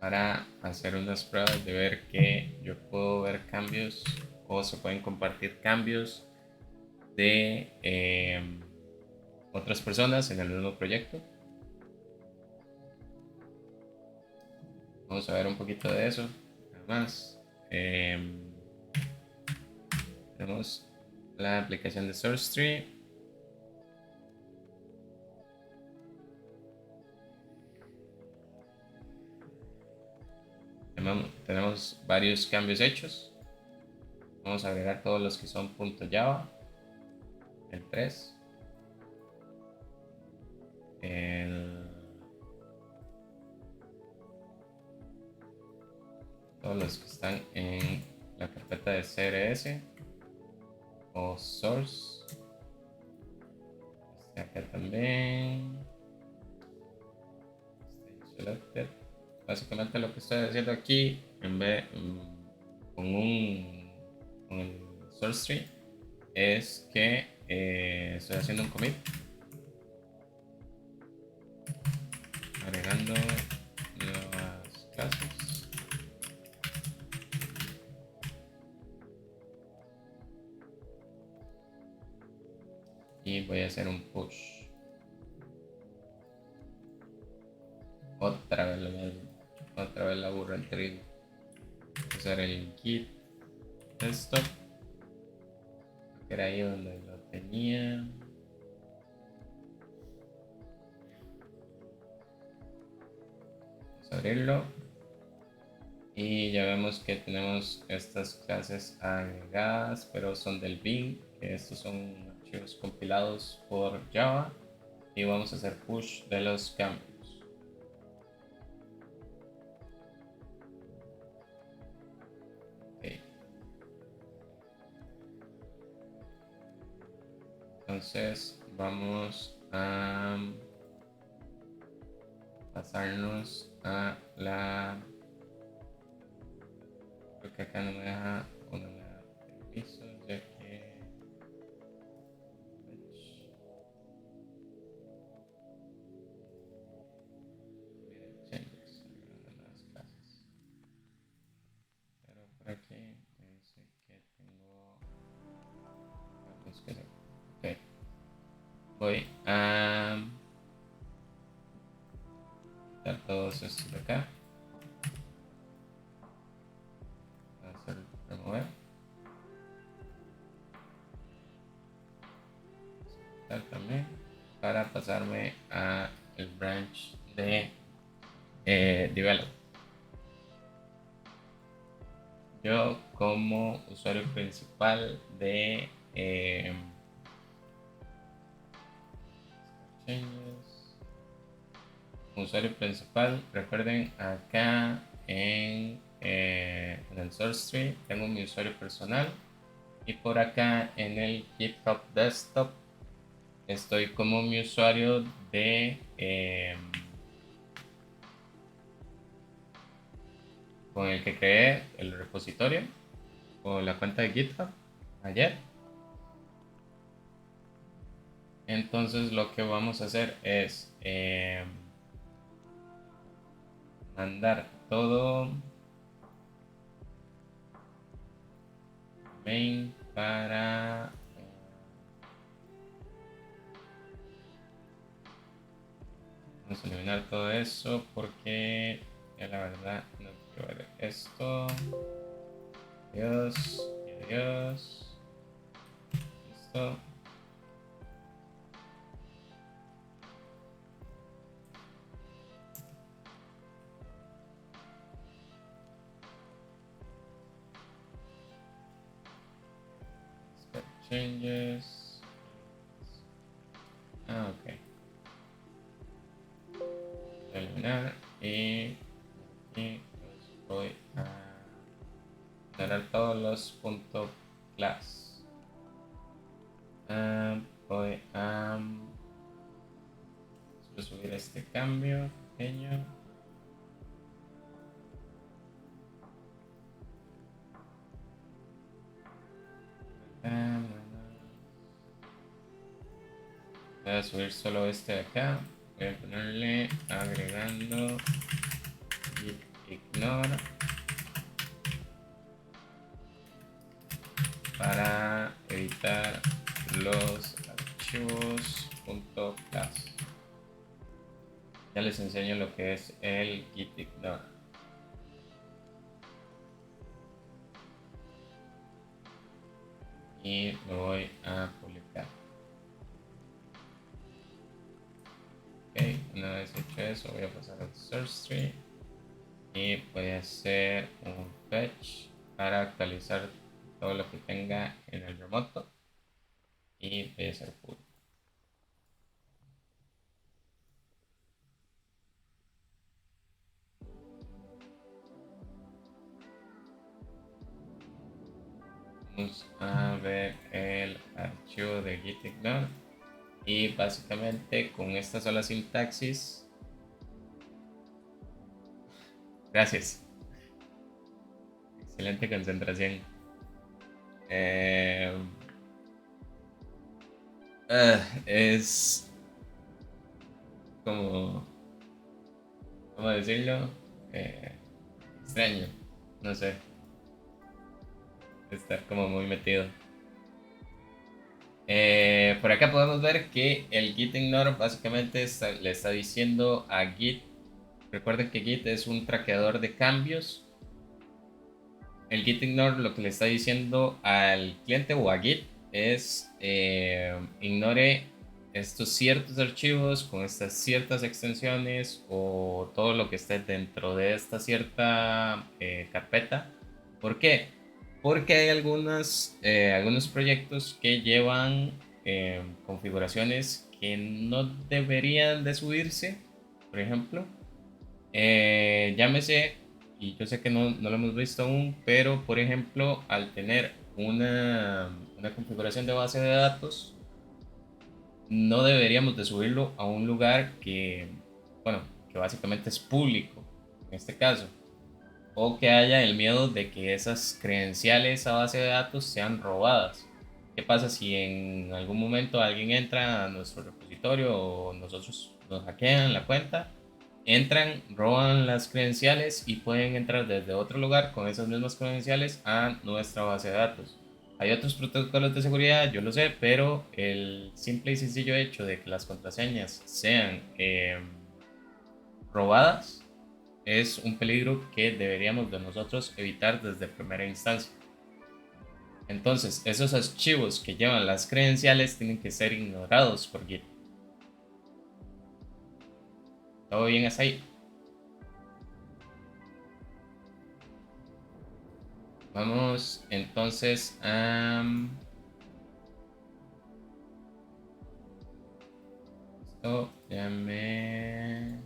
Para hacer unas pruebas de ver que yo puedo ver cambios o se pueden compartir cambios de otras personas en el mismo proyecto. Vamos a ver un poquito de eso. Además, tenemos la aplicación de SourceTree. Tenemos varios cambios hechos. Vamos a agregar todos los que son .java, el 3, todos los que están en la carpeta de CRS o source. Acá también. Selected. Básicamente lo que estoy haciendo aquí en vez con el source tree es que estoy haciendo un commit agregando nuevas clases y voy a hacer un push. Otra vez lo mismo, otra vez la burra el trigo. Usar el git desktop, que era ahí donde lo tenía. Vamos a abrirlo. Y ya vemos que tenemos estas clases agregadas, pero son del bin, que estos son archivos compilados por Java. Y vamos a hacer push de los cambios. Okay. Entonces vamos a pasarnos a la... Creo que acá no me deja una permiso, ya que... Changes, las clases. Pero por aquí me dice que tengo... Ok. Voy a quitar todos estos de acá. Voy a hacer remover. Quitar también. Para pasarme a el branch de develop. Yo como usuario principal de usuario principal, recuerden acá en el source tree tengo mi usuario personal y por acá en el GitHub desktop estoy como mi usuario de con el que creé el repositorio o la cuenta de GitHub ayer. Entonces lo que vamos a hacer es mandar todo main para vamos a eliminar todo eso porque ya la verdad no quiero ver esto. Adiós y adiós. Listo. Changes. Ok. Voy a eliminar y voy a generar todos los puntos class. Voy a subir este cambio pequeño. Voy a subir solo este de acá. Voy a ponerle agregando git ignore para editar los archivos .class. Ya les enseño lo que es el git ignore. Y lo voy a publicar. Ok, una vez hecho eso voy a pasar al source tree y voy a hacer un fetch para actualizar todo lo que tenga en el remoto y voy a hacer pull. Vamos a ver el archivo de git ignore y básicamente con esta sola sintaxis. Gracias. Excelente concentración. Es como, ¿cómo decirlo? Extraño, no sé, estar como muy metido. Por acá podemos ver que el git ignore básicamente le está diciendo a Git, recuerden que Git es un traqueador de cambios. El git ignore lo que le está diciendo al cliente o a Git es ignore estos ciertos archivos con estas ciertas extensiones o todo lo que esté dentro de esta cierta carpeta. ¿Por qué? Porque hay algunos proyectos que llevan configuraciones que no deberían de subirse. Por ejemplo, llámese, y yo sé que no lo hemos visto aún, pero por ejemplo, al tener una configuración de base de datos, no deberíamos de subirlo a un lugar bueno, que básicamente es público, en este caso, o que haya el miedo de que esas credenciales a base de datos sean robadas. ¿Qué pasa si en algún momento alguien entra a nuestro repositorio o nosotros nos hackean la cuenta? Entran, roban las credenciales y pueden entrar desde otro lugar con esas mismas credenciales a nuestra base de datos. Hay otros protocolos de seguridad, yo lo sé, pero el simple y sencillo hecho de que las contraseñas sean robadas es un peligro que deberíamos de nosotros evitar desde primera instancia. Entonces, esos archivos que llevan las credenciales tienen que ser ignorados por Git. ¿Todo bien hasta ahí? Vamos entonces a... esto ya me...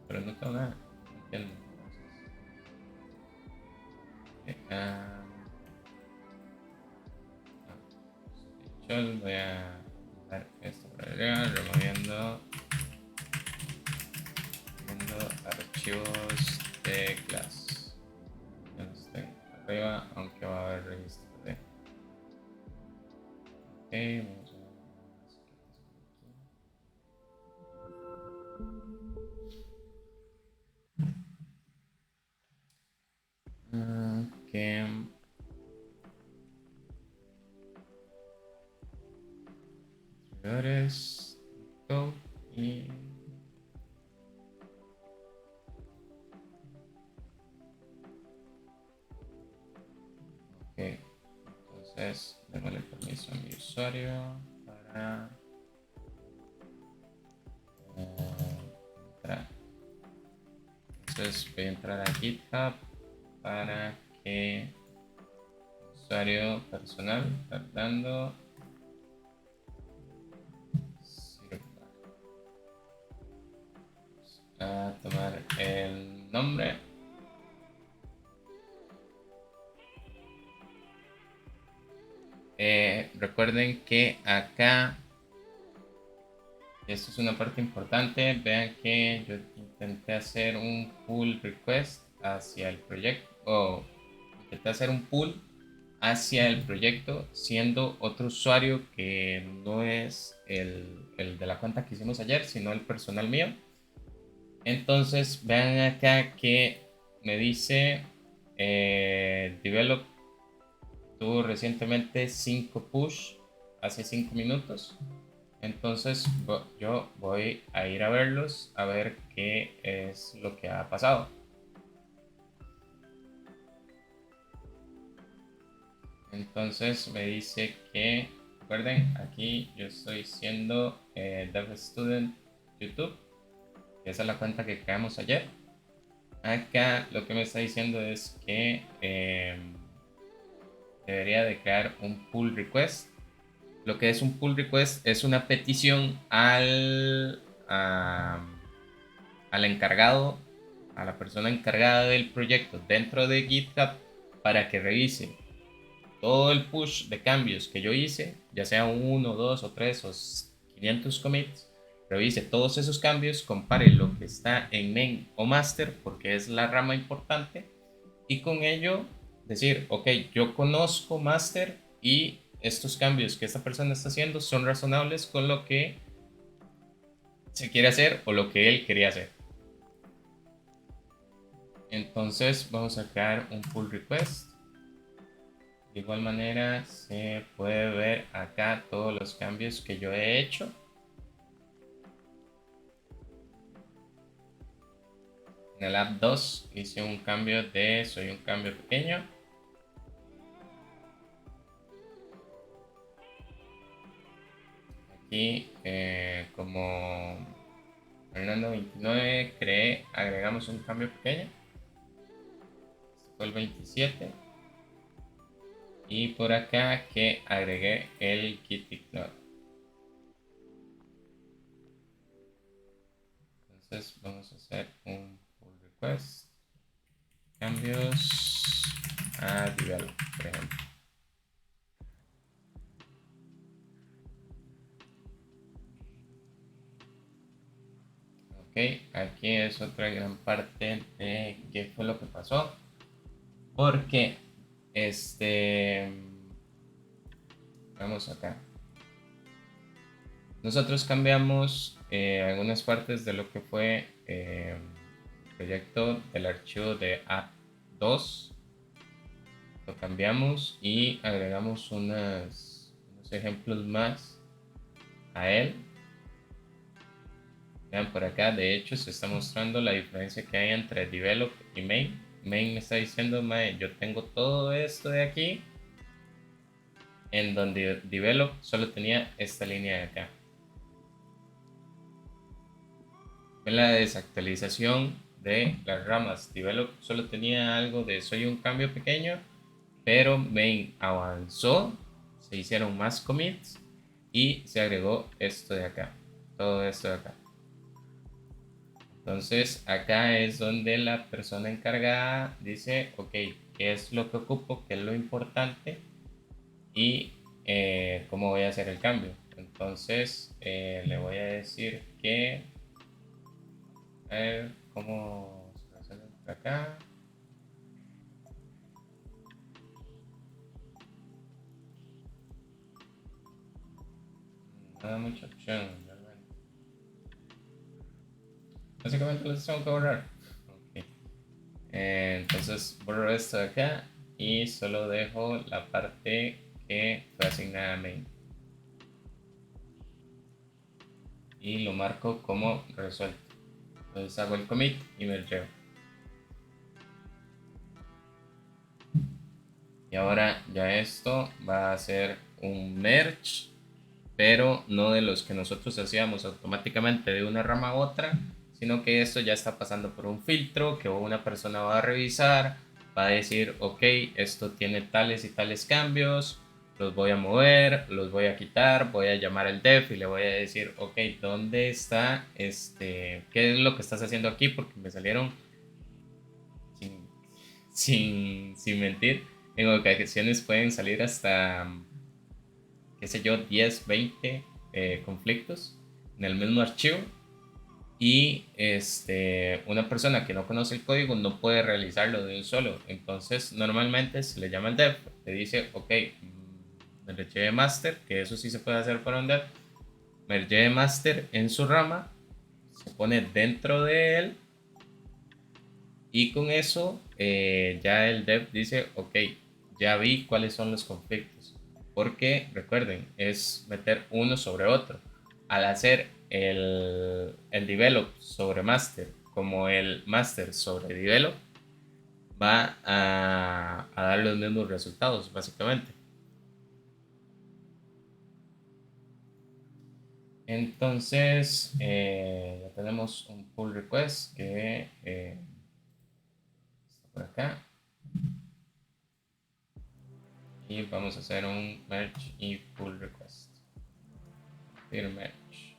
Pero no tengo nada. No entiendo. Yo voy a dar esto para arriba, removiendo archivos de class. Ya no estoy arriba, aunque va a haber registro de. Ok, vamos a ver. Ok. Contribuidores. Go y. Ok. Entonces, démosle permiso a mi usuario para entrar. Entonces voy a entrar a GitHub para que usuario personal, tardando, sirva. A tomar el nombre. Recuerden que acá, esto es una parte importante, vean que yo intenté hacer un pull request hacia el proyecto, o intenté hacer un pull hacia el proyecto siendo otro usuario que no es el de la cuenta que hicimos ayer, sino el personal mío. Entonces vean acá que me dice develop tuvo recientemente 5 push hace 5 minutos. Entonces yo voy a ir a verlos, a ver qué es lo que ha pasado. Entonces me dice que, recuerden, aquí yo estoy siendo Dev Student YouTube, que esa es la cuenta que creamos ayer. Acá lo que me está diciendo es que debería de crear un pull request. Lo que es un pull request es una petición al encargado, a la persona encargada del proyecto dentro de GitHub para que revise todo el push de cambios que yo hice, ya sea 1, 2 o 3 o 500 commits, revise todos esos cambios, compare lo que está en main o master, porque es la rama importante, y con ello decir, ok, yo conozco master y estos cambios que esta persona está haciendo son razonables con lo que se quiere hacer o lo que él quería hacer. Entonces vamos a crear un pull request. De igual manera se puede ver acá todos los cambios que yo he hecho. En el app 2 hice un cambio soy un cambio pequeño. Aquí Fernando 29, creé, agregamos un cambio pequeño. Este fue el 27. Y por acá que agregué el Kitty Club. Entonces vamos a hacer un pull request. Cambios a develop, por ejemplo. Ok, aquí es otra gran parte de qué fue lo que pasó. Porque vamos acá. Nosotros cambiamos algunas partes de lo que fue el proyecto del archivo de app2. Lo cambiamos y agregamos unos ejemplos más a él. Vean por acá, de hecho se está mostrando la diferencia que hay entre develop y main. Main me está diciendo, yo tengo todo esto de aquí, en donde develop solo tenía esta línea de acá. En la desactualización de las ramas, develop solo tenía algo de soy un cambio pequeño, pero main avanzó, se hicieron más commits y se agregó esto de acá, todo esto de acá. Entonces acá es donde la persona encargada dice, ok, ¿qué es lo que ocupo? ¿Qué es lo importante? Y cómo voy a hacer el cambio. Entonces le voy a decir que, a ver, cómo se hace por acá. No da mucha opción, realmente. Básicamente los tengo que borrar. Okay. Entonces borro esto de acá y solo dejo la parte que fue asignada a main. Y lo marco como resuelto. Entonces hago el commit y mergeo. Y ahora ya esto va a ser un merge, pero no de los que nosotros hacíamos automáticamente de una rama a otra, sino que esto ya está pasando por un filtro que una persona va a revisar, va a decir, ok, esto tiene tales y tales cambios, los voy a mover, los voy a quitar, voy a llamar al dev y le voy a decir, ok, ¿dónde está qué es lo que estás haciendo aquí? Porque me salieron sin mentir, en ocasiones pueden salir hasta, qué sé yo, 10, 20 conflictos en el mismo archivo. Y una persona que no conoce el código no puede realizarlo de un solo. Entonces, normalmente se le llama al dev, le dice, ok, merge master, que eso sí se puede hacer para un dev. Merge master en su rama, se pone dentro de él. Y con eso ya el dev dice, ok, ya vi cuáles son los conflictos. Porque recuerden, es meter uno sobre otro. Al hacer el develop sobre master como el master sobre develop, va a dar los mismos resultados, básicamente. Entonces, ya tenemos un pull request que está por acá. Y vamos a hacer un merge y pull request. Merge.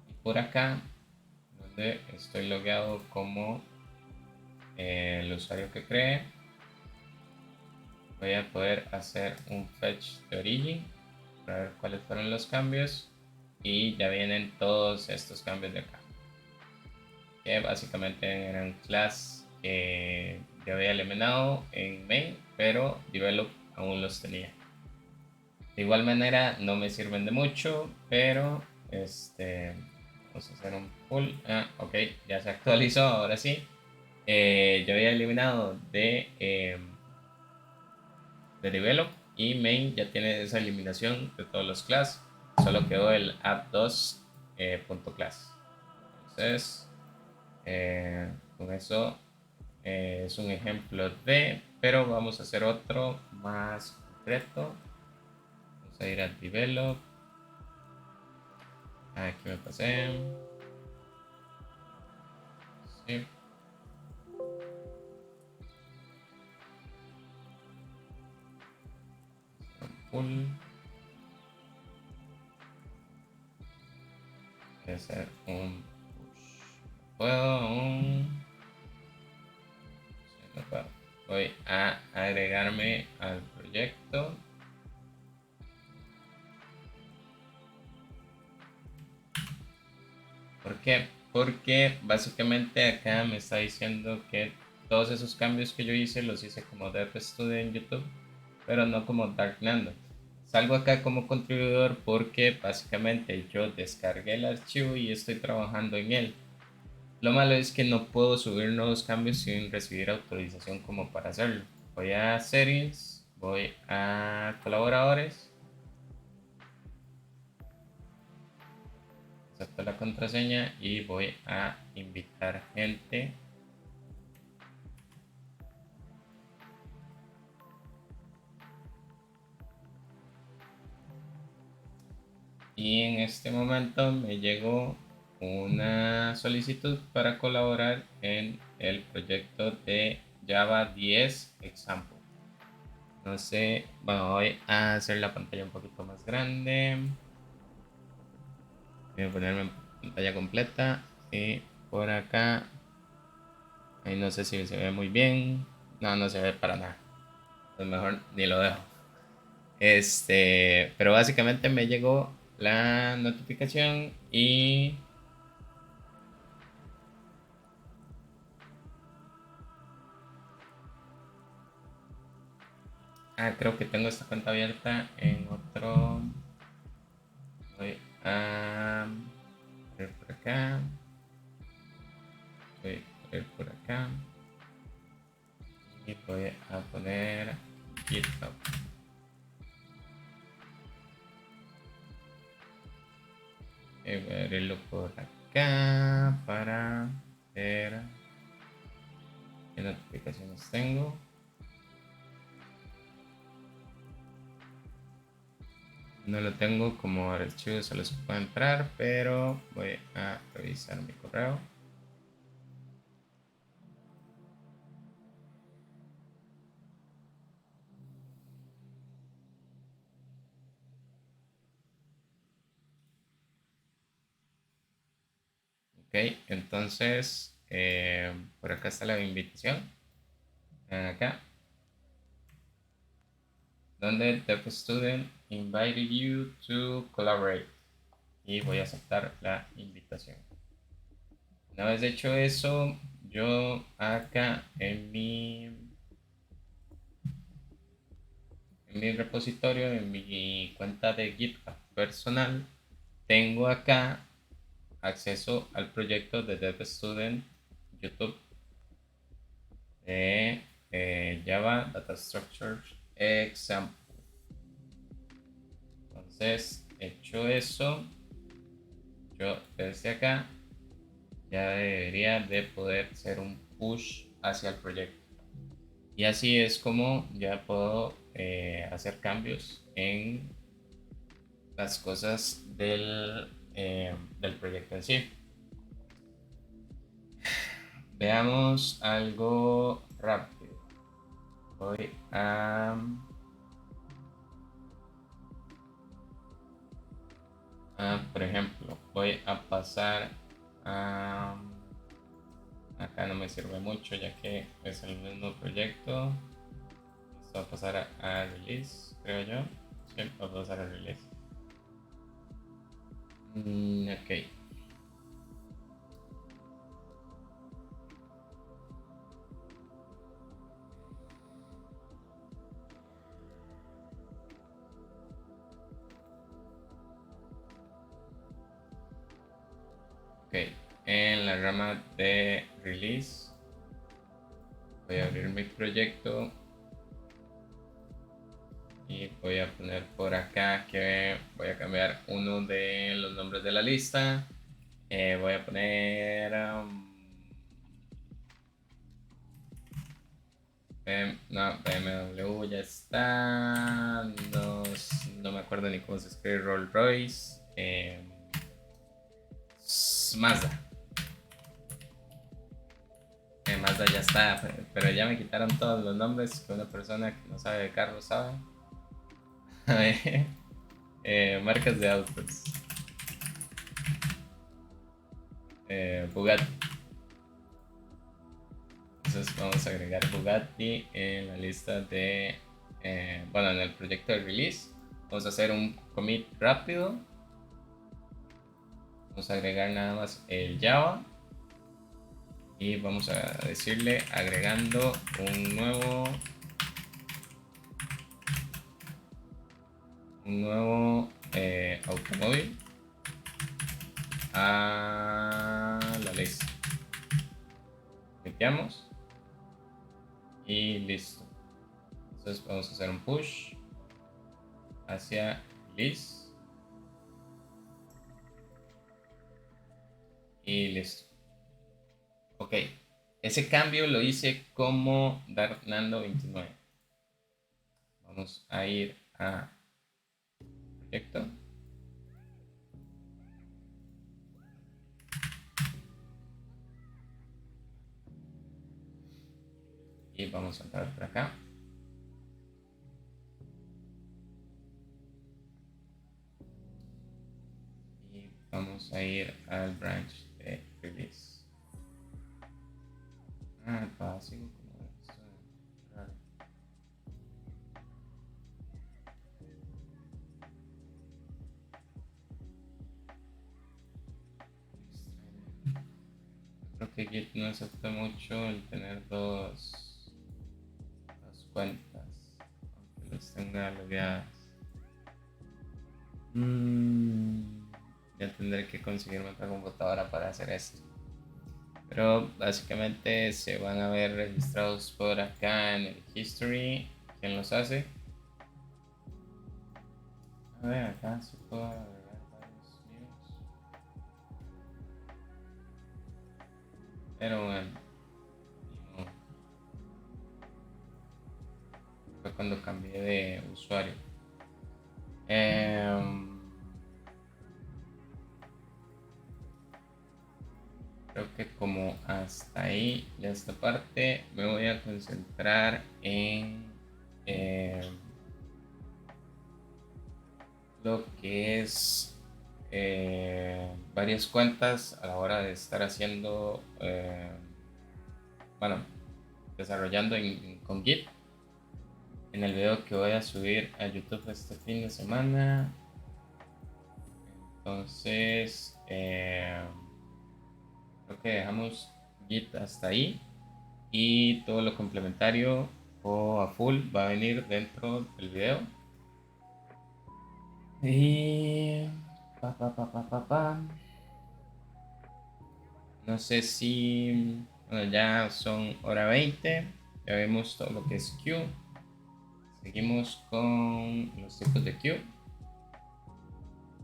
Y por acá, donde estoy logueado como el usuario que cree, voy a poder hacer un fetch de origin para ver cuáles fueron los cambios. Y ya vienen todos estos cambios de acá, que básicamente eran class que ya había eliminado en main, pero develop aún los tenía. De igual manera no me sirven de mucho, pero vamos a hacer un pull. Ok, ya se actualizó, ahora sí. Yo había eliminado de develop y main ya tiene esa eliminación de todos los class. Solo quedó el app2 .class. Entonces, con eso es un ejemplo de pero vamos a hacer otro más concreto. Vamos a ir a develop. Aquí me pasé. Sí. Full. Voy a hacer un push. Puedo un. Sí, no puedo. Voy a agregarme al proyecto. ¿Por qué? Porque básicamente acá me está diciendo que todos esos cambios que yo hice los hice como Dev Studio en YouTube, pero no como Dark Nando. Salgo acá como contribuidor porque básicamente yo descargué el archivo y estoy trabajando en él. Lo malo es que no puedo subir nuevos cambios sin recibir autorización como para hacerlo. Voy a Settings, voy a Colaboradores, acepto la contraseña y voy a invitar gente. Y en este momento me llegó una solicitud para colaborar en el proyecto de Java 10 Example. No sé, bueno, voy a hacer la pantalla un poquito más grande. Voy a ponerme en pantalla completa. Y por acá, ahí no sé si se ve muy bien. No, no se ve para nada. Pues mejor ni lo dejo. Pero básicamente me llegó la notificación y creo que tengo esta cuenta abierta en otro. Voy a ver por acá. Voy a ver por acá. Y voy a poner GitHub. Y voy a abrirlo por acá para ver qué notificaciones tengo. No lo tengo como archivo, solo se puede entrar, pero voy a revisar mi correo. Ok, entonces por acá está la invitación. Acá, donde the student invited you to collaborate. Y voy a aceptar la invitación. Una vez hecho eso, yo acá en mi repositorio, en mi cuenta de GitHub personal, tengo acá acceso al proyecto de Dev Student YouTube de Java Data Structures Example. Entonces, hecho eso, yo desde acá ya debería de poder hacer un push hacia el proyecto. Y así es como ya puedo hacer cambios en las cosas del proyecto en sí. Veamos algo rápido. Voy a por ejemplo, voy a pasar a acá no me sirve mucho ya que es el mismo proyecto. Esto va a pasar a release, creo yo. Sí, va a pasar a release. Ok. Ok, en la rama de release voy a abrir mi proyecto y voy a poner por acá que voy a cambiar uno de los nombres de la lista. Voy a poner No, BMW ya está. No me acuerdo ni cómo se escribe Rolls Royce. Mazda. Mazda ya está, pero ya me quitaron todos los nombres que una persona que no sabe de carros sabe. A ver, marcas de autos. Bugatti. Entonces vamos a agregar Bugatti en la lista de, bueno, en el proyecto de release. Vamos a hacer un commit rápido. Vamos a agregar nada más el Java. Y vamos a decirle agregando un nuevo automóvil a la lista. Limpiamos y listo. Entonces vamos a hacer un push hacia list y listo. Ok, ese cambio lo hice como Darnando29. Vamos a ir a proyecto. Y vamos a entrar por acá. Y vamos a ir al branch de release. Básico como esto. Raro. Creo que Git no acepta mucho el tener dos cuentas, aunque las tenga logueadas. Ya tendré que conseguirme otra computadora para hacer esto. Pero básicamente se van a ver registrados por acá en el history. ¿Quién los hace? A ver, acá se puede agregar varios míos. Pero bueno, no. Fue cuando cambié de usuario. Creo que como hasta ahí de esta parte me voy a concentrar en lo que es varias cuentas a la hora de estar haciendo, bueno, desarrollando con Git. En el video que voy a subir a YouTube este fin de semana. Entonces, creo que dejamos Git hasta ahí. Y todo lo complementario o a full va a venir dentro del video. Y no sé si, bueno, ya son hora 20, ya vemos todo lo que es queue. Seguimos con los tipos de queue.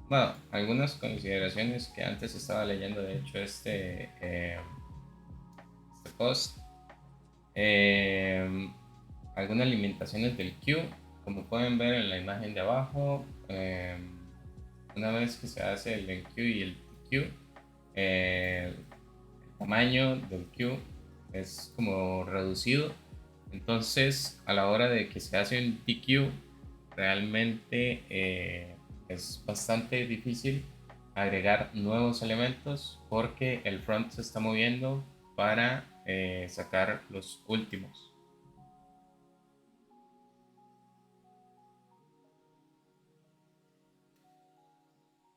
Bueno, algunas consideraciones que antes estaba leyendo, de hecho, este post. Algunas limitaciones del queue, como pueden ver en la imagen de abajo. Una vez que se hace el enqueue y el dequeue, el tamaño del queue es como reducido. Entonces, a la hora de que se hace un dequeue, realmente es bastante difícil agregar nuevos elementos porque el front se está moviendo para sacar los últimos.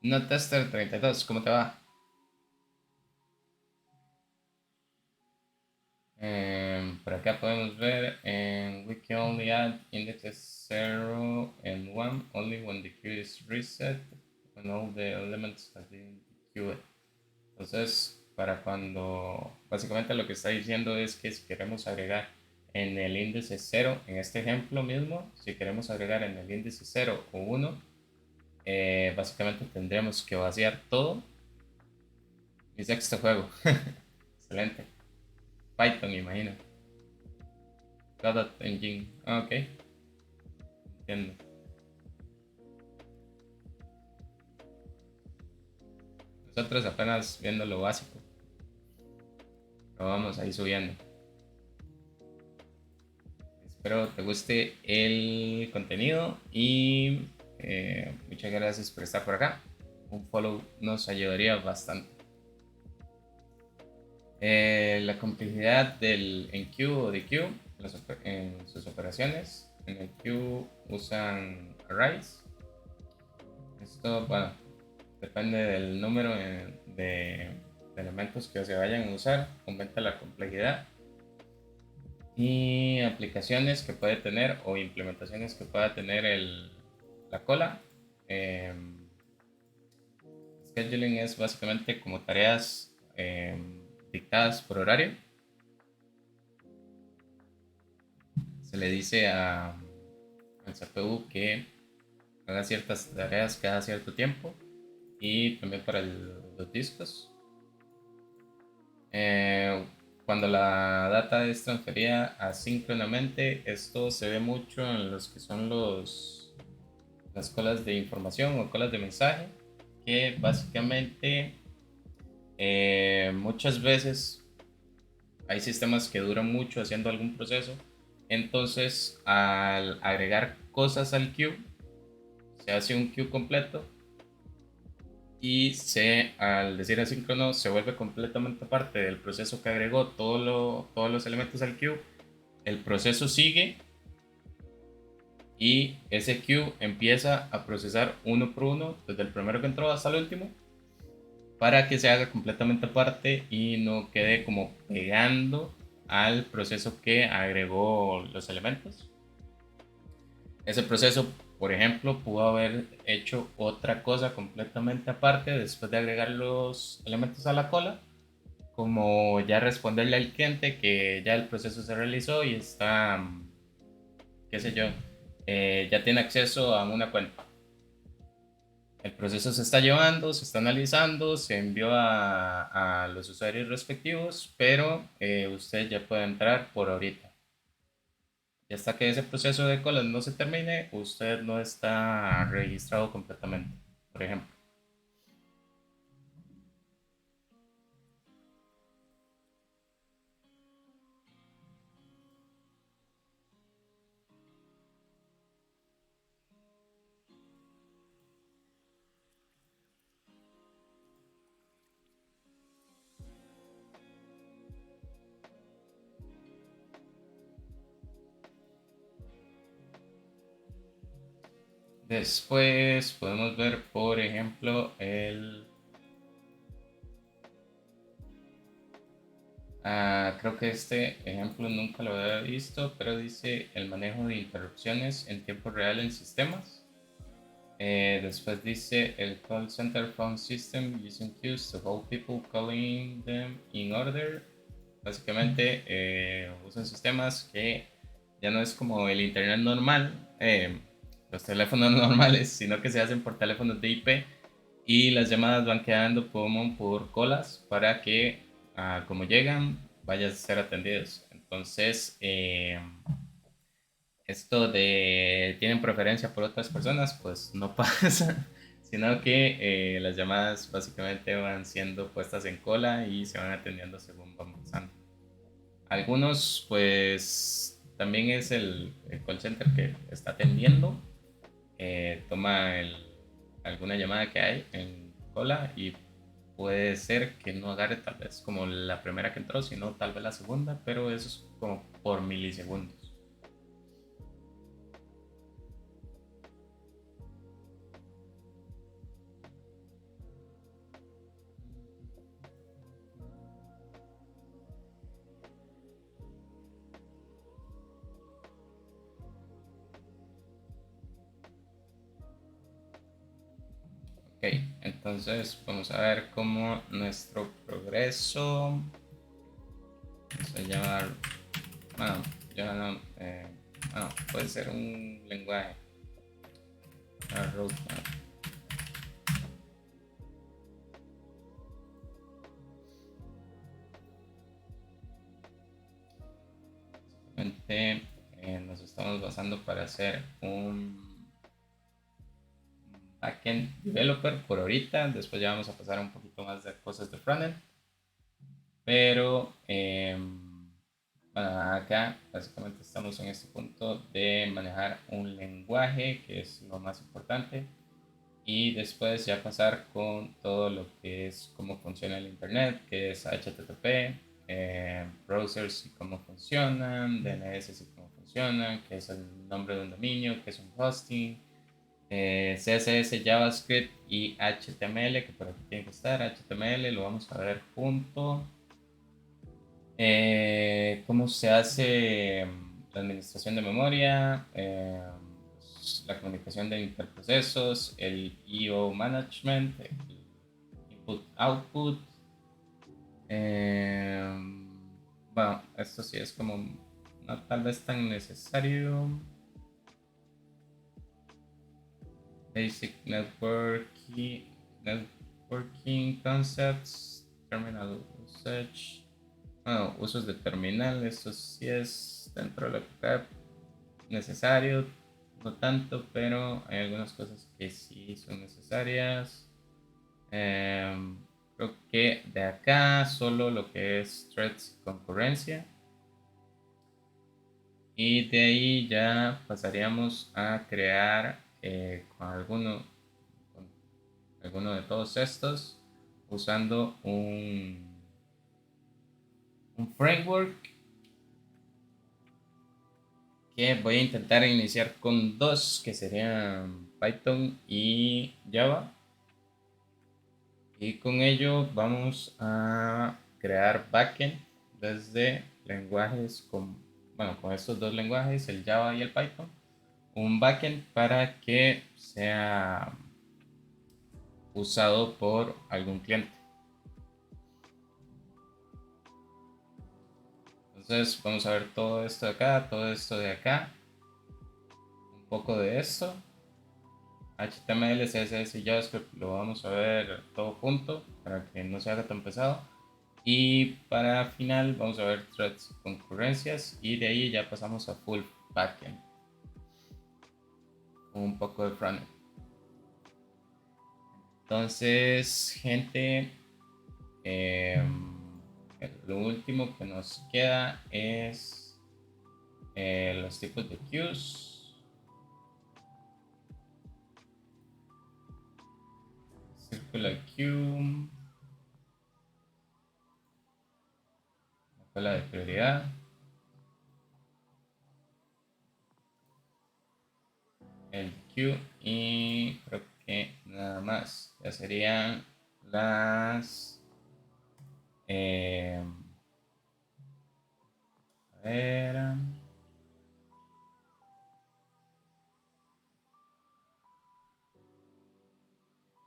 No tester 32, ¿cómo te va? Por acá podemos ver we can only add indexes 0 and 1 only when the queue is reset when all the elements have been queued. Entonces, para cuando básicamente lo que está diciendo es que si queremos agregar en el índice 0, en este ejemplo mismo, si queremos agregar en el índice 0 o 1, básicamente tendremos que vaciar todo. Mi sexto juego. Excelente. Python, me imagino. Godot Engine. Ah, ok, entiendo. Nosotros apenas viendo lo básico, pero vamos ahí subiendo. Espero te guste el contenido y muchas gracias por estar por acá. Un follow nos ayudaría bastante. La complejidad del enqueue o dequeue en sus operaciones. En el queue usan arrays. Esto, bueno, depende del número de elementos que se vayan a usar, aumenta la complejidad. Y aplicaciones que puede tener o implementaciones que pueda tener la cola. Eh, Scheduling es básicamente como tareas dictadas por horario. Se le dice al CPU que haga ciertas tareas cada cierto tiempo y también para los discos. Eh, Cuando la data es transferida asíncronamente, esto se ve mucho en los que son las colas de información o colas de mensaje, que básicamente muchas veces hay sistemas que duran mucho haciendo algún proceso, entonces al agregar cosas al queue, se hace un queue completo y al decir asíncrono se vuelve completamente parte del proceso que agregó todos los elementos al queue. El proceso sigue y ese queue empieza a procesar uno por uno, desde el primero que entró hasta el último, para que se haga completamente aparte y no quede como pegando al proceso que agregó los elementos. Ese proceso, por ejemplo, pudo haber hecho otra cosa completamente aparte después de agregar los elementos a la cola, como ya responderle al cliente que ya el proceso se realizó y está, qué sé yo, ya tiene acceso a una cuenta. El proceso se está llevando, se está analizando, se envió a los usuarios respectivos, pero usted ya puede entrar por ahorita. Y hasta que ese proceso de colas no se termine, usted no está registrado completamente, por ejemplo. Después podemos ver, por ejemplo, creo que este ejemplo nunca lo había visto, pero dice el manejo de interrupciones en tiempo real en sistemas. Después dice el call center phone system using queues to hold people calling them in order. Básicamente usan sistemas que ya no es como el internet normal, los teléfonos normales, sino que se hacen por teléfonos de IP y las llamadas van quedando como por colas para que como llegan vayan a ser atendidos. Entonces, esto de tienen preferencia por otras personas, pues no pasa, sino que las llamadas básicamente van siendo puestas en cola y se van atendiendo según van pasando. Algunos, pues también es el call center que está atendiendo, toma alguna llamada que hay en cola y puede ser que no agarre tal vez como la primera que entró, sino tal vez la segunda, pero eso es como por milisegundos. Ok, entonces vamos a ver cómo nuestro progreso se llama, bueno, ya no, bueno, puede ser un lenguaje, una roadmap. Básicamente nos estamos basando para hacer un backend developer por ahorita. Después ya vamos a pasar un poquito más de cosas de frontend. Pero bueno, acá básicamente estamos en este punto de manejar un lenguaje que es lo más importante y después ya pasar con todo lo que es cómo funciona el internet, que es HTTP, browsers y cómo funcionan, DNS y cómo funcionan, que es el nombre de un dominio, que es un hosting, CSS, JavaScript y HTML, que por aquí tiene que estar. HTML lo vamos a ver junto. Cómo se hace la administración de memoria, pues, la comunicación de interprocesos, el I/O management, el input-output. Bueno, esto sí es como no tal vez tan necesario. Basic networking concepts, terminal usage. Bueno, usos de terminal, esto sí es dentro de la web necesario, no tanto, pero hay algunas cosas que sí son necesarias. Creo que de acá solo lo que es threads y concurrencia. Y de ahí ya pasaríamos a crear con alguno de todos estos usando un framework que voy a intentar iniciar con dos, que serían Python y Java. Y con ello vamos a crear backend desde lenguajes con estos dos lenguajes, el Java y el Python. Un backend para que sea usado por algún cliente. Entonces vamos a ver todo esto de acá, todo esto de acá, un poco de esto. HTML, CSS y JavaScript lo vamos a ver todo junto para que no se haga tan pesado. Y para final vamos a ver threads y concurrencias y de ahí ya pasamos a full backend con un poco de frontend. Entonces, gente, lo último que nos queda es los tipos de queues. Circular queue, la cola de prioridad, el queue y creo que nada más. Ya serían las... a ver...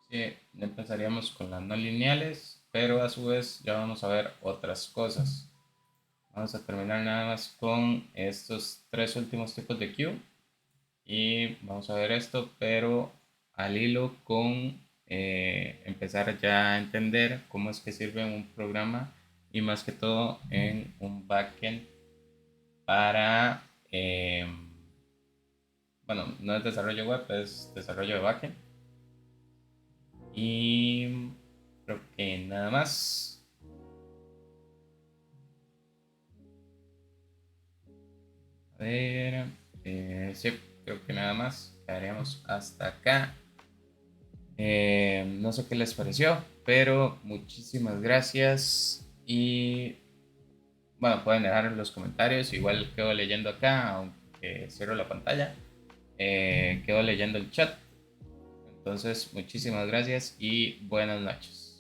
Sí, empezaríamos con las no lineales, pero a su vez ya vamos a ver otras cosas. Vamos a terminar nada más con estos tres últimos tipos de queue y vamos a ver esto, pero al hilo con empezar ya a entender cómo es que sirve un programa y más que todo en un backend para, bueno, no es desarrollo web, es desarrollo de backend. Y creo que nada más. A ver, sí, creo que nada más. Quedaríamos hasta acá. No sé qué les pareció, pero muchísimas gracias. Y bueno, pueden dejar en los comentarios. Igual quedo leyendo acá, aunque cierro la pantalla. Quedo leyendo el chat. Entonces, muchísimas gracias y buenas noches.